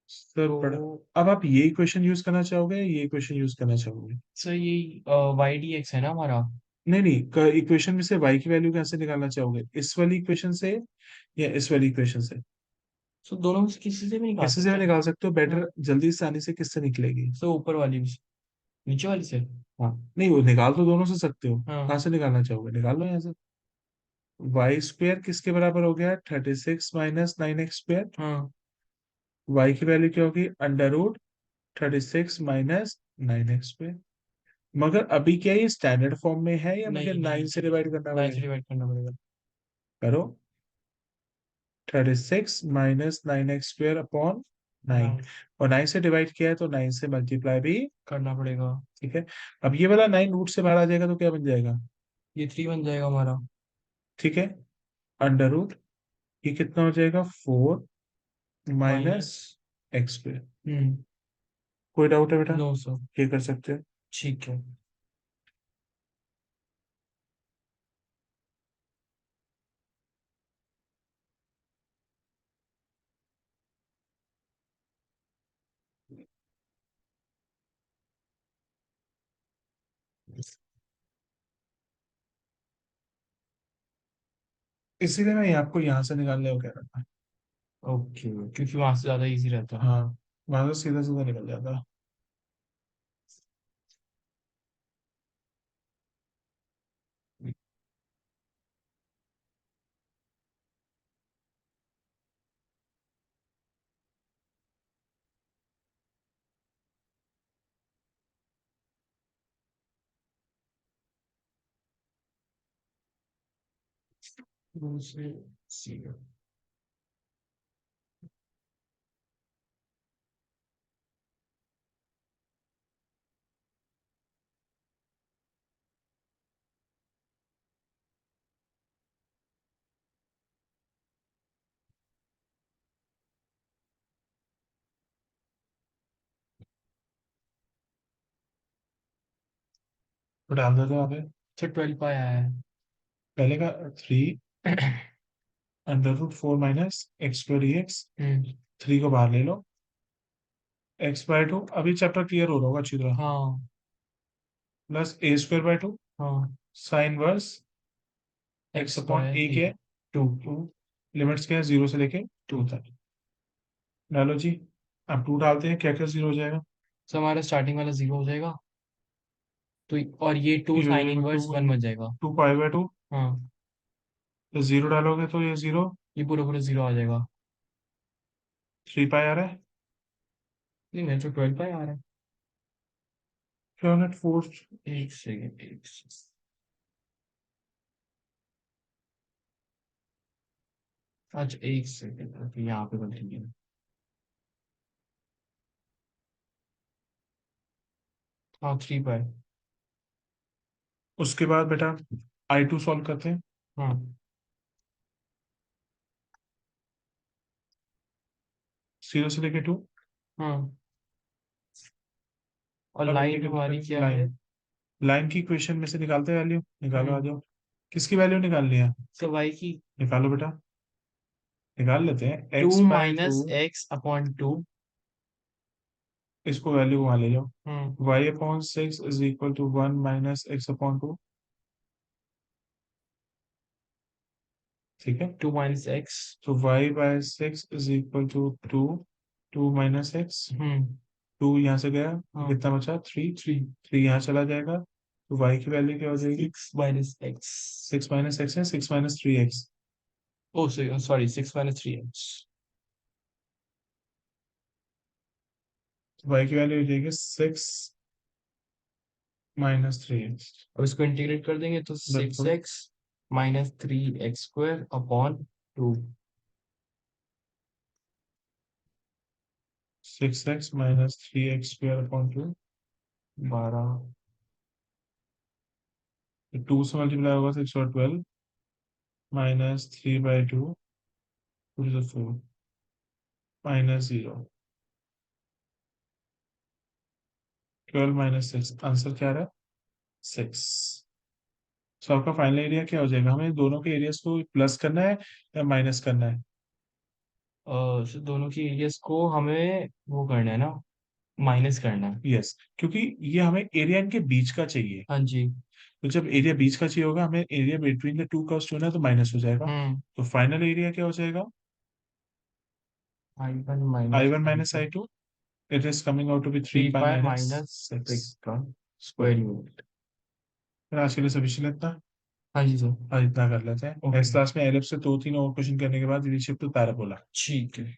सर पढ़, तो अब आप ये इक्वेशन यूज करना चाहोगे या ये इक्वेशन यूज करना चाहोगे? सर ये y/dx है ना हमारा। नहीं नहीं, इक्वेशन में से y की वैल्यू कैसे निकालना चाहोगे, इस वाली इक्वेशन से या इस वाली इक्वेशन से? सो दोनों में से किसी से भी निकाल किसी से भी सकते हैं। निकाल सकते हो, हाँ। बेटर जल्दी से आने से किससे निकलेगी? सो ऊपर वाली भी, नीचे वाली से। हाँ, नहीं वो निकाल तो दोनों से सकते हो, हाँ। कहाँ से निकालना चाहोगे, निकाल लो यहाँ से। वाई स्क्वायर किसके बराबर हो गया, 36 माइनस 9x स्क्वायर। हाँ। वाई की वैल्यू क्या होगी, √36 - 9x स्क्वायर। मगर अभी क्या ये स्टैंडर्ड फॉर्म में है या मुझे नहीं 9 नहीं, से डिवाइड करना 9 से पड़ेगा? डिवाइड करना पड़ेगा। करो, 36 - 9x स्क्वायर अपॉन 9। 9 और 9 से डिवाइड किया है तो 9 से मल्टीप्लाई भी। करना पड़ेगा। ठीक है, अब ये वाला 9 रूट से बाहर आ जाएगा तो क्या बन जाएगा? ये 3 बन जाएगा हमारा। ठीक है, अंडर रूट, ये कितना हो जाएगा, 4 minus. Minus x square. Hmm. कोई डाउट है बेटा? 900। ये कर सकते हैं। ठीक है। इसीलिए मैं आपको यहाँ से निकालने को कह रहा था। ओके, क्योंकि वहां से ज्यादा इजी रहता है। हाँ, वहां से सीधा सीधा निकल जाता। दूसरे सी। तो डाल देते हैं यहाँ पे। अच्छा 12 पाई आया है। पहले का 3 under root 4 minus x square d x. Hmm. 3 को बाहर ले लो। x/2 अभी चैप्टर क्लियर हो रहा होगा अच्छी तरह। हाँ। प्लस a² बाई 2 हाँ। Sine inverse x x upon by a a. के। टू। 2 लिमिट्स क्या है 0 से लेके 2 तक। डालो जी। अब 2 डालते हैं, क्या क्या 0 हो जाएगा। तो हमारा स्टार्टिंग वाला 0 हो जाएगा। तो और ये टू ये हो साइन जाएगा इनवर्स 1 बन जाएगा। 2 पाई/2। हाँ। तो 0 डालोगे तो ये 0। ये पूरा पूरा 0 आ जाएगा। 3 पाई आ रहा है। नहीं, मेरे तो 12 पाई आ रहा है। क्या 4। एक सेकेंड, एक सेकेंड। अच्छा एक सेकेंड, यहाँ पे गलती है। हाँ 3 पाई। उसके बाद बेटा i2 सॉल्व करते हैं। हाँ। 0 से लेके 2। हाँ। और अब लाइन इंडिकेटर हमारी करेंगे क्या है? लाइन। लाइन की इक्वेशन में से निकालते हैं वैल्यू, निकालो आ हम्म। जाओ। किसकी वैल्यू निकालनी है। तो वाई की निकालो बेटा। निकाल लेते हैं 2 x/2। Minus x upon 2। इसको वैल्यू वहां ले जाओ। Hmm. y/6 is equal to 1 - x/2। ठीक है। 2 माइनस एक्स। तो y/6 is equal to 2। 2 - x। Hmm. 2 यहाँ से गया तो हाँ। कितना बचा 3। 3। 3 यहाँ चला जाएगा तो y की वैल्यू क्या हो जाएगी। 6 - x। 6 - x है, 6 - 3x। ओ सॉरी, 6 - 3x। तो y की वैल्यू हो जाएगी 6 - 3x। अब इसको इंटीग्रेट कर देंगे तो सिक्स बिल्कुल। X minus 3x² upon 2। 6x - 3x² upon 2। 12। 2 से मल्टीप्लाई होगा 6 और 12 -3/2। 4 -0। 12 - 6 आंसर क्या आ रहा है 6। तो आपका फाइनल एरिया क्या हो जाएगा, हमें दोनों के एरियाज को प्लस करना है या माइनस करना है। दोनों की एरियाज को हमें वो करना है ना, माइनस करना है। यस, क्योंकि ये हमें एरिया इनके बीच का चाहिए। हाँ जी। तो जब एरिया बीच का चाहिए होगा, हमें area between the two curves चुना है तो माइनस हो जाएगा। हम्म। तो फाइनल एरिया क्या हो जाएगा i1 minus I1 - I2। It is coming out to be 3 3 pi pi minus minus 6 six का स्क्वायर स्क्वायर। यूनिट। फिर आज के लिए सफिशिएंट इतना। हाँ जी सर। आज इतना कर लेते हैं, ओके। नेक्स्ट क्लास में एलिप्स से 2 3 और क्वेश्चन करने के बाद वी शिफ्ट टू पैराबोला। ठीक है।